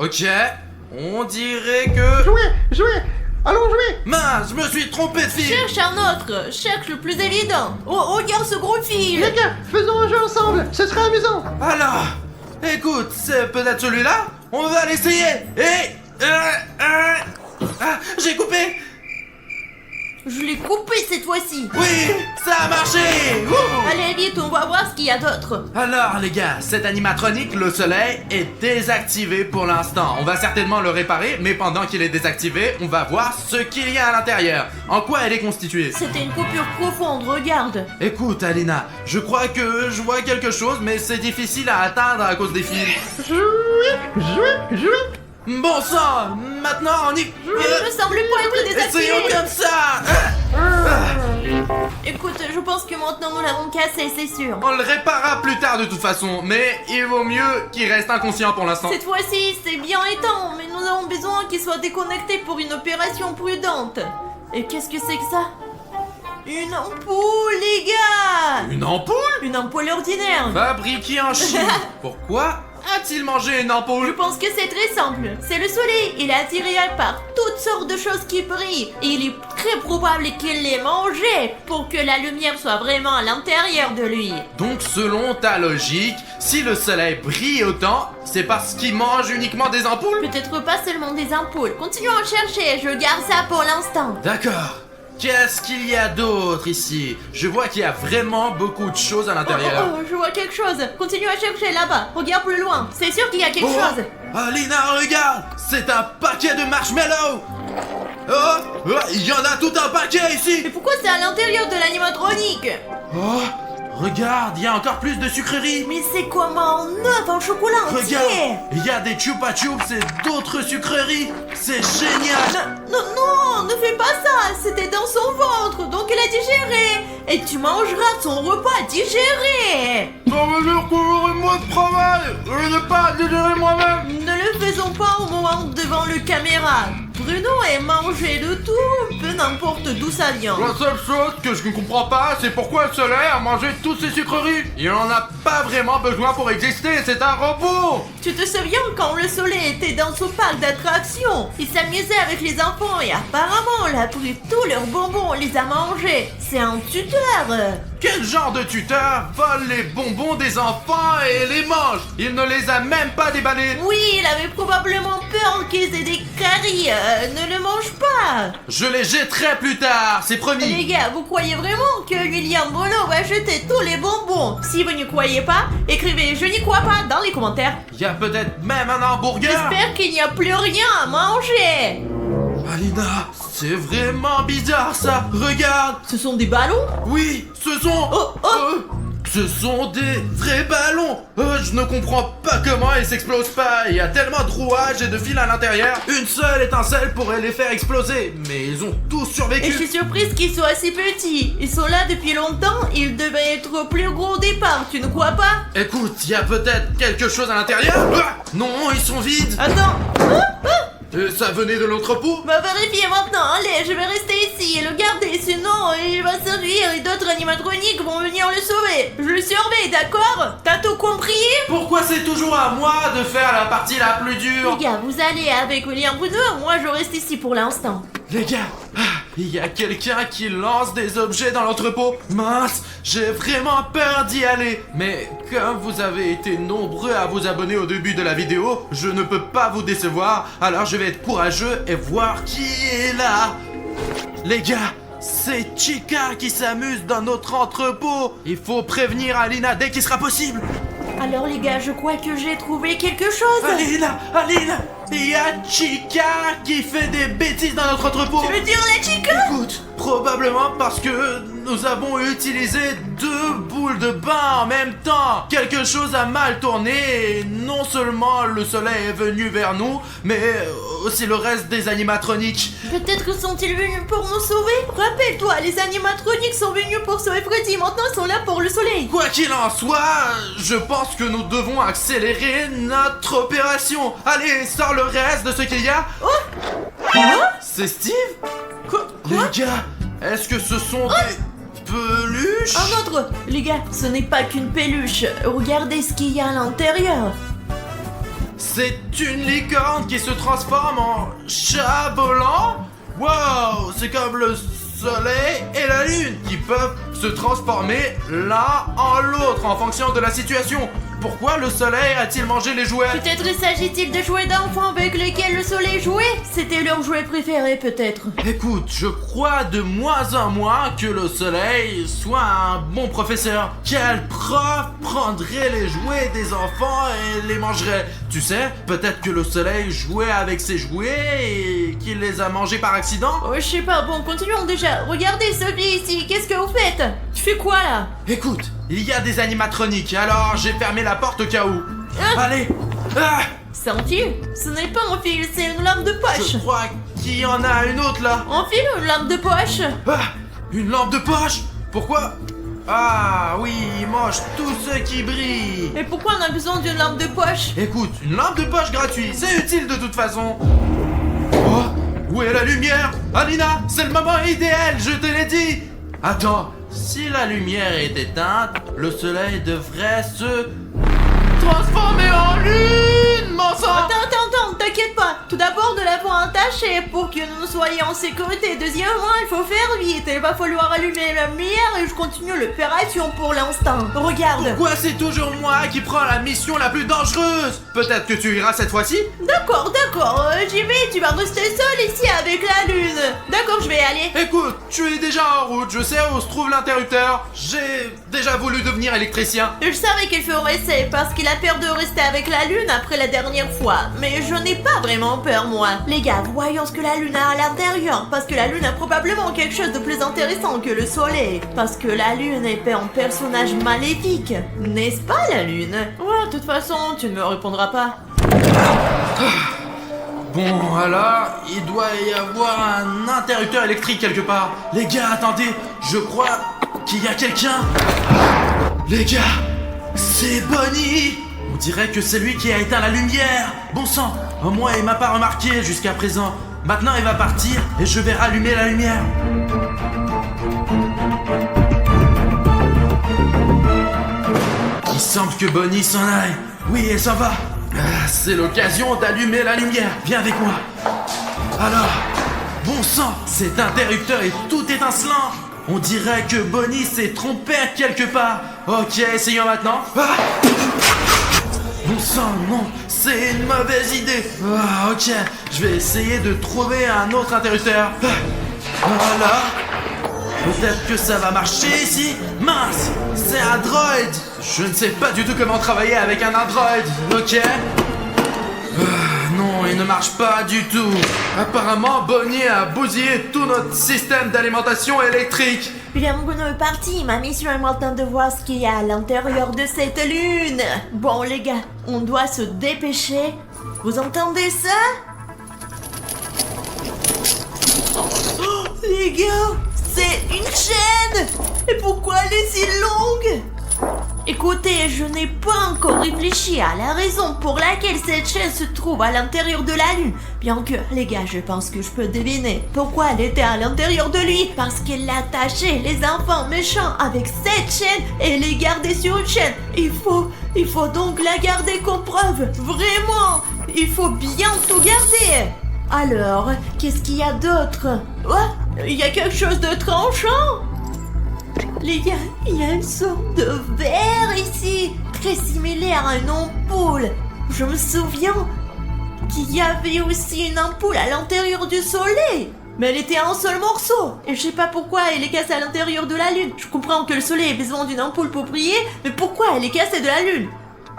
[SPEAKER 1] Ok, on dirait que...
[SPEAKER 4] jouez. Allons jouer.
[SPEAKER 1] Mince, je me suis trompé de fil.
[SPEAKER 2] Cherche un autre. Cherche le plus évident. Oh, regarde ce gros fil.
[SPEAKER 4] Les gars, faisons un jeu ensemble. Ce serait amusant.
[SPEAKER 1] Alors, écoute, c'est peut-être celui-là. On va l'essayer. Et... j'ai coupé.
[SPEAKER 2] Je l'ai coupé cette fois-ci.
[SPEAKER 1] Oui, ça a marché. Wouh.
[SPEAKER 2] Allez vite, on va voir ce qu'il y a d'autre.
[SPEAKER 1] Alors les gars, cet animatronique, le soleil, est désactivé pour l'instant. On va certainement le réparer, mais pendant qu'il est désactivé, on va voir ce qu'il y a à l'intérieur. En quoi elle est constituée.
[SPEAKER 2] C'était une coupure profonde, regarde.
[SPEAKER 1] Écoute Alina, je crois que je vois quelque chose, mais c'est difficile à atteindre à cause des fils.
[SPEAKER 4] Jouez.
[SPEAKER 1] Bon sang, maintenant on y...
[SPEAKER 2] Il ne semble pas être désactivé.
[SPEAKER 1] Essayons comme ça.
[SPEAKER 2] Écoute, je pense que maintenant nous l'avons cassé, c'est sûr.
[SPEAKER 1] On le réparera plus tard de toute façon, mais il vaut mieux qu'il reste inconscient pour l'instant.
[SPEAKER 2] Cette fois-ci, c'est bien éteint, mais nous avons besoin qu'il soit déconnecté pour une opération prudente. Et qu'est-ce que c'est que ça? Une ampoule, les gars!
[SPEAKER 1] Une ampoule?
[SPEAKER 2] Une ampoule ordinaire.
[SPEAKER 1] Fabriquée en Chine. Pourquoi a-t-il mangé une ampoule?
[SPEAKER 2] Je pense que c'est très simple. C'est le soleil. Il est attiré par toutes sortes de choses qui brillent. Et il est très probable qu'il les mangeait pour que la lumière soit vraiment à l'intérieur de lui.
[SPEAKER 1] Donc selon ta logique, si le soleil brille autant, c'est parce qu'il mange uniquement des ampoules?
[SPEAKER 2] Peut-être pas seulement des ampoules. Continuons à chercher. Je garde ça pour l'instant.
[SPEAKER 1] D'accord. Qu'est-ce qu'il y a d'autre ici? Je vois qu'il y a vraiment beaucoup de choses à l'intérieur.
[SPEAKER 2] Oh, je vois quelque chose. Continue à chercher là-bas. Regarde plus loin. C'est sûr qu'il y a quelque chose.
[SPEAKER 1] Alina, regarde! C'est un paquet de marshmallows! Oh! Il y en a tout un paquet ici!
[SPEAKER 2] Mais pourquoi c'est à l'intérieur de l'animatronique?
[SPEAKER 1] Oh! Regarde, il y a encore plus de sucreries!
[SPEAKER 2] Mais c'est comme un œuf en chocolat entier.
[SPEAKER 1] Regarde! Il y a des chupa chups et d'autres sucreries! C'est génial!
[SPEAKER 2] Non, ne fais pas ça. C'était dans son ventre, donc il a digéré. Et tu mangeras son repas digéré.
[SPEAKER 1] Ça veut dire que j'aurai moins de travail! Je n'ai pas digéré moi-même!
[SPEAKER 2] Ne le faisons pas au moment devant le caméra. Bruno et manger de tout, peu n'importe d'où ça vient.
[SPEAKER 1] La seule chose que je ne comprends pas, c'est pourquoi le soleil a mangé toutes ces sucreries. Il en a pas vraiment besoin pour exister, c'est un robot.
[SPEAKER 2] Tu te souviens quand le soleil était dans son parc d'attractions? Il s'amusait avec les enfants et apparemment il a pris tous leurs bonbons, les a mangés. C'est un tuteur.
[SPEAKER 1] Quel genre de tuteur vole les bonbons des enfants et les mange? Il ne les a même pas déballés.
[SPEAKER 2] Oui, il avait probablement peur qu'ils aient des caries. Ne le mange pas.
[SPEAKER 1] Je les jetterai plus tard, c'est
[SPEAKER 2] Les
[SPEAKER 1] promis.
[SPEAKER 2] gars, vous croyez vraiment que William Bruno va jeter tous les bonbons? Si vous n'y croyez pas, écrivez « Je n'y crois pas » dans les commentaires.
[SPEAKER 1] Il y a peut-être même un hamburger.
[SPEAKER 2] J'espère qu'il n'y a plus rien à manger.
[SPEAKER 1] Alina, c'est vraiment bizarre ça. Regarde.
[SPEAKER 2] Ce sont des ballons?
[SPEAKER 1] Oui, ce sont... ce sont des vrais ballons. Je ne comprends pas comment ils s'explosent pas. Il y a tellement de rouages et de fils à l'intérieur. Une seule étincelle pourrait les faire exploser. Mais ils ont tous survécu.
[SPEAKER 2] Et je suis surprise qu'ils soient si petits. Ils sont là depuis longtemps, ils devaient être plus gros au départ, tu ne crois pas?
[SPEAKER 1] Écoute, il y a peut-être quelque chose à l'intérieur. Non, ils sont vides.
[SPEAKER 2] Attends.
[SPEAKER 1] Ça venait de l'entrepôt.
[SPEAKER 2] Va vérifier maintenant, allez, je vais rester ici et le garder, sinon il va servir et d'autres animatroniques vont venir le sauver. Je le surveille, d'accord? T'as tout compris?
[SPEAKER 1] Pourquoi c'est toujours à moi de faire la partie la plus dure?
[SPEAKER 2] Les gars, vous allez avec William Bruno, moi je reste ici pour l'instant.
[SPEAKER 1] Les gars, il y a quelqu'un qui lance des objets dans l'entrepôt. Mince, j'ai vraiment peur d'y aller. Mais comme vous avez été nombreux à vous abonner au début de la vidéo, je ne peux pas vous décevoir. Alors je vais être courageux et voir qui est là. Les gars, c'est Chica qui s'amuse dans notre entrepôt. Il faut prévenir Alina dès qu'il sera possible.
[SPEAKER 2] Alors les gars, je crois que j'ai trouvé quelque chose.
[SPEAKER 1] Alina, il y a Chica qui fait des bêtises dans notre entrepôt.
[SPEAKER 2] Tu veux dire la chica?
[SPEAKER 1] Écoute, probablement parce que nous avons utilisé 2 boules de bain en même temps. Quelque chose a mal tourné et non seulement le soleil est venu vers nous, mais aussi le reste des animatroniques.
[SPEAKER 2] Peut-être sont-ils venus pour nous sauver? Rappelle-toi, les animatroniques sont venus pour sauver Freddy, maintenant ils sont là pour le soleil.
[SPEAKER 1] Quoi qu'il en soit, je pense que nous devons accélérer notre opération. Allez, sors le reste de ce qu'il y a. C'est Steve?
[SPEAKER 2] Quoi?
[SPEAKER 1] Les gars, est-ce que ce sont des peluches?
[SPEAKER 2] Un autre! Les gars, ce n'est pas qu'une peluche. Regardez ce qu'il y a à l'intérieur.
[SPEAKER 1] C'est une licorne qui se transforme en chat volant? Wow, c'est comme le soleil et la lune qui peuvent se transformer l'un en l'autre en fonction de la situation. Pourquoi le soleil a-t-il mangé les jouets?
[SPEAKER 2] Peut-être s'agit-il de jouets d'enfants avec lesquels le soleil jouait? C'était leur jouet préféré peut-être.
[SPEAKER 1] Écoute, je crois de moins en moins que le soleil soit un bon professeur. Quel prof prendrait les jouets des enfants et les mangerait? Tu sais, peut-être que le soleil jouait avec ses jouets et qu'il les a mangés par accident?
[SPEAKER 2] Oh, je sais pas, bon, continuons déjà. Regardez Sophie ici, qu'est-ce que vous faites? Tu fais quoi là?
[SPEAKER 1] Écoute, il y a des animatroniques, alors j'ai fermé la porte au cas où. Allez.
[SPEAKER 2] Senti? Ce n'est pas un fil, c'est une lampe de poche.
[SPEAKER 1] Je crois qu'il y en a une autre là.
[SPEAKER 2] Un fil ou une lampe de poche?
[SPEAKER 1] Une lampe de poche? Pourquoi? Ah oui, il mange tout ce qui brille.
[SPEAKER 2] Et pourquoi on a besoin d'une lampe de poche?
[SPEAKER 1] Écoute, une lampe de poche gratuite, c'est utile de toute façon. Oh, où est la lumière? Alina, c'est le moment idéal, je te l'ai dit. Attends, si la lumière est éteinte, le soleil devrait se transformer en lune, mon sang.
[SPEAKER 2] Attends, t'inquiète pas. Tout d'abord, de la peau attachée pour que nous soyons en sécurité. Deuxièmement, il faut faire vite. Il va falloir allumer la lumière et je continue l'opération pour l'instant. Regarde.
[SPEAKER 1] Pourquoi c'est toujours moi qui prends la mission la plus dangereuse? Peut-être que tu iras cette fois-ci?
[SPEAKER 2] D'accord, j'y vais. Tu vas rester seul ici avec la lune. D'accord, je vais aller.
[SPEAKER 1] Écoute, tu es déjà en route, je sais où se trouve l'interrupteur. J'ai déjà voulu devenir électricien.
[SPEAKER 2] Je savais qu'il ferait ça parce qu'il a peur de rester avec la lune après la dernière fois. Mais je n'ai pas vraiment peur, moi. Les gars, voyons ce que la lune a à l'intérieur. Parce que la lune a probablement quelque chose de plus intéressant que le soleil. Parce que la lune est un personnage maléfique. N'est-ce pas, la lune? Ouais, de toute façon, tu ne me répondras pas.
[SPEAKER 1] Bon, alors, il doit y avoir un interrupteur électrique quelque part. Les gars, attendez, je crois qu'il y a quelqu'un. Les gars, c'est Bonnie. On dirait que c'est lui qui a éteint la lumière. Bon sang, au moins il m'a pas remarqué jusqu'à présent. Maintenant, il va partir et je vais rallumer la lumière. Il semble que Bonnie s'en aille. Oui, elle s'en va. C'est l'occasion d'allumer la lumière. Viens avec moi. Alors, bon sang, cet interrupteur est tout étincelant. On dirait que Bonnie s'est trompée quelque part. Ok, essayons maintenant. Ah, bon sang, non, c'est une mauvaise idée. Ah, ok, je vais essayer de trouver un autre interrupteur. Ah, voilà. Peut-être que ça va marcher ici. Mince, c'est un droid. Je ne sais pas du tout comment travailler avec un android. Ok. Non, il ne marche pas du tout. Apparemment, Bonnie a bousillé tout notre système d'alimentation électrique.
[SPEAKER 2] William Bruno est parti. Ma mission est maintenant de voir ce qu'il y a à l'intérieur de cette lune. Bon, les gars, on doit se dépêcher. Vous entendez ça? Oh, les gars, c'est une chaîne. Et pourquoi elle est si longue? Écoutez, je n'ai pas encore réfléchi à la raison pour laquelle cette chaîne se trouve à l'intérieur de la lune. Bien que, les gars, je pense que je peux deviner pourquoi elle était à l'intérieur de lui. Parce qu'il attachait les enfants méchants avec cette chaîne et les gardait sur une chaîne. Il faut donc la garder comme preuve. Vraiment, il faut bien tout garder. Alors, qu'est-ce qu'il y a d'autre? Ouais, il y a quelque chose de tranchant. Les gars, il y a une sorte de verre ici, très similaire à une ampoule. Je me souviens qu'il y avait aussi une ampoule à l'intérieur du soleil. Mais elle était un seul morceau. Et je sais pas pourquoi elle est cassée à l'intérieur de la lune. Je comprends que le soleil ait besoin d'une ampoule pour briller, mais pourquoi elle est cassée de la lune?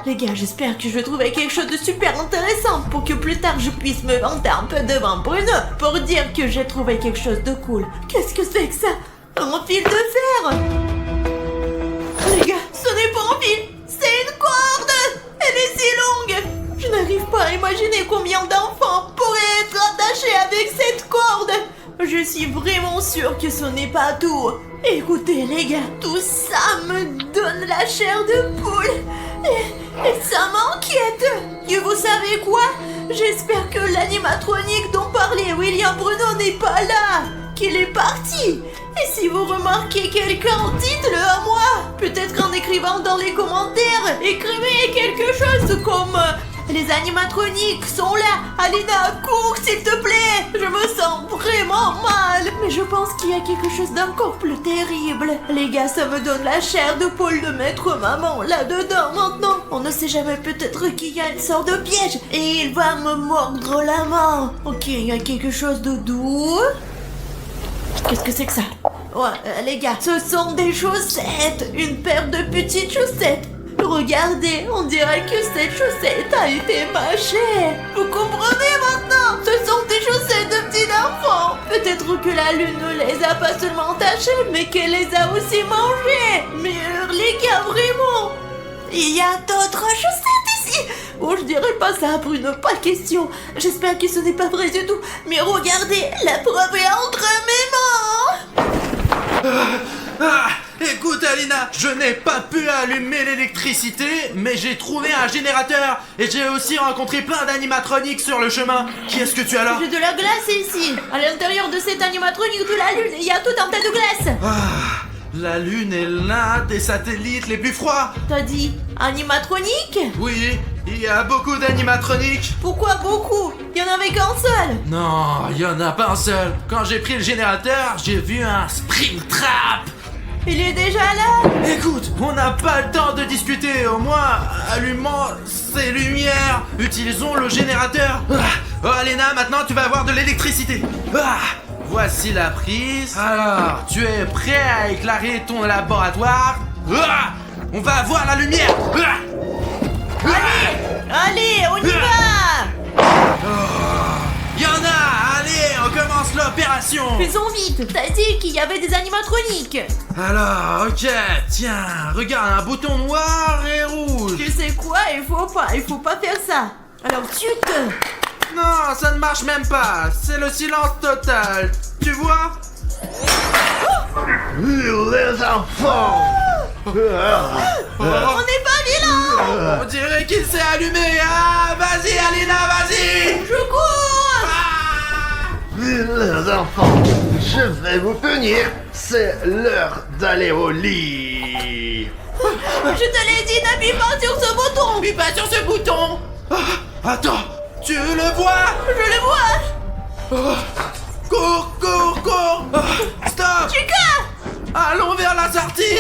[SPEAKER 2] Les gars, j'espère que je vais trouver quelque chose de super intéressant pour que plus tard je puisse me vanter un peu devant Bruno pour dire que j'ai trouvé quelque chose de cool. Qu'est-ce que c'est que ça? Un fil de fer! Les gars, ce n'est pas un fil, c'est une corde! Elle est si longue! Je n'arrive pas à imaginer combien d'enfants pourraient être attachés avec cette corde! Je suis vraiment sûre que ce n'est pas tout. Écoutez les gars, tout ça me donne la chair de poule. Et ça m'inquiète. Et vous savez quoi? J'espère que l'animatronique dont parlait William Bruno n'est pas là, qu'il est parti. Et si vous remarquez quelqu'un, dites-le à moi. Peut-être en écrivant dans les commentaires, écrivez quelque chose comme les animatroniques sont là. Alina, cours s'il te plaît. Je me sens vraiment mal. Mais je pense qu'il y a quelque chose d'encore plus terrible. Les gars, ça me donne la chair de poule de mettre maman là-dedans maintenant. On ne sait jamais, peut-être qu'il y a une sorte de piège et il va me mordre la main. Ok, il y a quelque chose de doux. Qu'est-ce que c'est que ça? Ouais, les gars, ce sont des chaussettes. Une paire de petites chaussettes. Regardez, on dirait que cette chaussette a été mâchée. Vous comprenez maintenant? Ce sont des chaussettes de petits enfants. Peut-être que la lune ne les a pas seulement tachées, mais qu'elle les a aussi mangées. Mais les gars, vraiment, il y a d'autres chaussettes ici. Oh, je dirais pas ça, Bruno, pas question. J'espère que ce n'est pas vrai du tout. Mais regardez, la preuve est entre mes mains.
[SPEAKER 1] Écoute Alina, je n'ai pas pu allumer l'électricité, mais j'ai trouvé un générateur et j'ai aussi rencontré plein d'animatroniques sur le chemin. Qui est-ce que tu as là?
[SPEAKER 2] J'ai de la glace ici. À l'intérieur de cet animatronique de la lune, il y a tout un tas de glace.
[SPEAKER 1] La lune est l'un des satellites les plus froids.
[SPEAKER 2] T'as dit animatronique?
[SPEAKER 1] Oui, il y a beaucoup d'animatroniques.
[SPEAKER 2] Pourquoi beaucoup? Il y en avait qu'un seul.
[SPEAKER 1] Non, il y en a pas un seul. Quand j'ai pris le générateur, j'ai vu un Springtrap.
[SPEAKER 2] Il est déjà là.
[SPEAKER 1] Écoute, on n'a pas le temps de discuter. Au moins, allumons ces lumières. Utilisons le générateur. Oh, Alena, maintenant tu vas avoir de l'électricité. Voici la prise. Alors, tu es prêt à éclairer ton laboratoire? On va avoir la lumière.
[SPEAKER 2] Allez, on y va.
[SPEAKER 1] Y en a. Allez, on commence l'opération.
[SPEAKER 2] Faisons vite. T'as dit qu'il y avait des animatroniques.
[SPEAKER 1] Alors, ok, tiens, regarde, un bouton noir et rouge.
[SPEAKER 2] Tu sais quoi? Il faut pas faire ça. Alors chut.
[SPEAKER 1] Non, ça ne marche même pas. C'est le silence total. Tu vois?
[SPEAKER 4] Les enfants.
[SPEAKER 2] On n'est pas vilain.
[SPEAKER 1] On dirait qu'il s'est allumé. Ah, vas-y, Alina, vas-y.
[SPEAKER 2] Je cours.
[SPEAKER 4] Vilains enfants, je vais vous punir. C'est l'heure d'aller au lit.
[SPEAKER 2] Je te l'ai dit, n'appuie pas sur ce bouton.
[SPEAKER 1] Appuie pas sur ce bouton. Attends, tu le vois?
[SPEAKER 2] Je le vois.
[SPEAKER 1] Cours, cours, cours. Stop.
[SPEAKER 2] Chica!
[SPEAKER 1] Allons vers la sortie.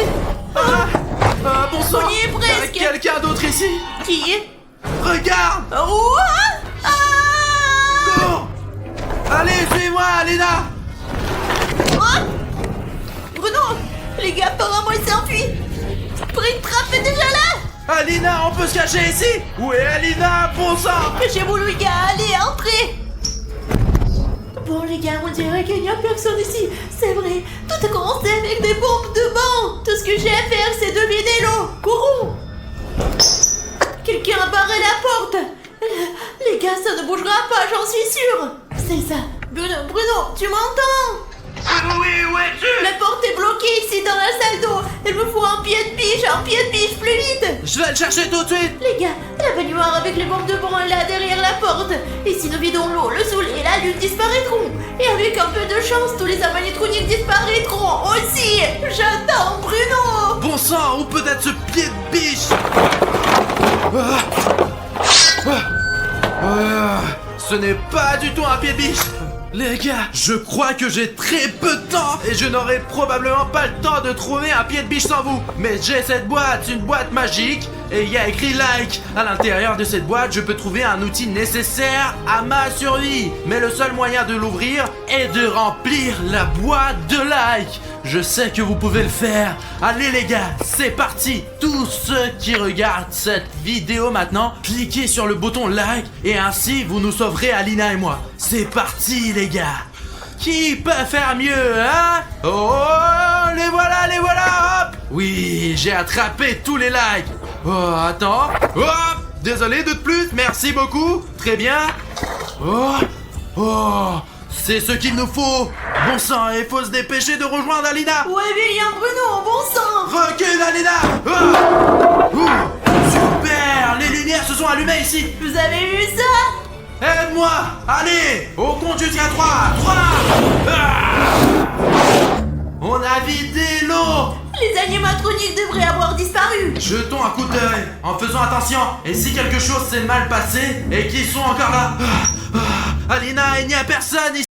[SPEAKER 1] Bon sang.
[SPEAKER 2] On y est presque.
[SPEAKER 1] Quelqu'un d'autre ici?
[SPEAKER 2] Qui?
[SPEAKER 1] Regarde.
[SPEAKER 2] What?
[SPEAKER 1] Cours. Allez, suis-moi, Alina.
[SPEAKER 2] Bruno, les gars, apparemment ils s'enfuient. Springtrap est déjà là.
[SPEAKER 1] Alina, on peut se cacher ici. Où est Alina, bon sang?
[SPEAKER 2] Cachez-vous, les gars, allez, entrez. Bon, les gars, on dirait qu'il n'y a personne ici. C'est vrai, tout a commencé avec des bombes de banc. Tout ce que j'ai à faire, c'est de vider l'eau. Courons. Quelqu'un a barré la porte. Les gars, ça ne bougera pas, j'en suis sûre. C'est ça. Bruno, tu m'entends?
[SPEAKER 1] Oui, où es-tu?
[SPEAKER 2] La porte est bloquée ici dans la salle d'eau. Il me faut un pied de biche plus vite.
[SPEAKER 1] Je vais le chercher tout de suite.
[SPEAKER 2] Les gars, la baignoire avec les bombes de banc est là derrière la porte. Et si nous vidons l'eau, le soleil et la lune disparaîtront. Et avec un peu de chance, tous les animatroniques disparaîtront aussi. J'attends Bruno.
[SPEAKER 1] Bon sang, ou peut-être ce pied de biche. Ce n'est pas du tout un pied de biche. Les gars, je crois que j'ai très peu de temps et je n'aurai probablement pas le temps de trouver un pied de biche sans vous. Mais j'ai cette boîte, une boîte magique, et il y a écrit like. À l'intérieur de cette boîte, je peux trouver un outil nécessaire à ma survie. Mais le seul moyen de l'ouvrir est de remplir la boîte de like. Je sais que vous pouvez le faire. Allez les gars, c'est parti. Tous ceux qui regardent cette vidéo maintenant, cliquez sur le bouton like et ainsi vous nous sauverez Alina et moi. C'est parti les gars. Qui peut faire mieux, hein? Oh, les voilà, hop. Oui, j'ai attrapé tous les likes. Oh, attends. Hop, désolé de plus, merci beaucoup. Très bien. Oh, c'est ce qu'il nous faut. Bon sang, il faut se dépêcher de rejoindre Alina.
[SPEAKER 2] Ouais, William, Bruno, bon sang.
[SPEAKER 1] Recule, Alina. Super, les lumières se sont allumées ici.
[SPEAKER 2] Vous avez vu ça?
[SPEAKER 1] Aide-moi. Allez, au compte jusqu'à 3. 3. On a vidé l'eau.
[SPEAKER 2] Les animatroniques devraient avoir disparu.
[SPEAKER 1] Jetons un coup d'œil en faisant attention. Et si quelque chose s'est mal passé et qu'ils sont encore là. Alina, il n'y a personne ici.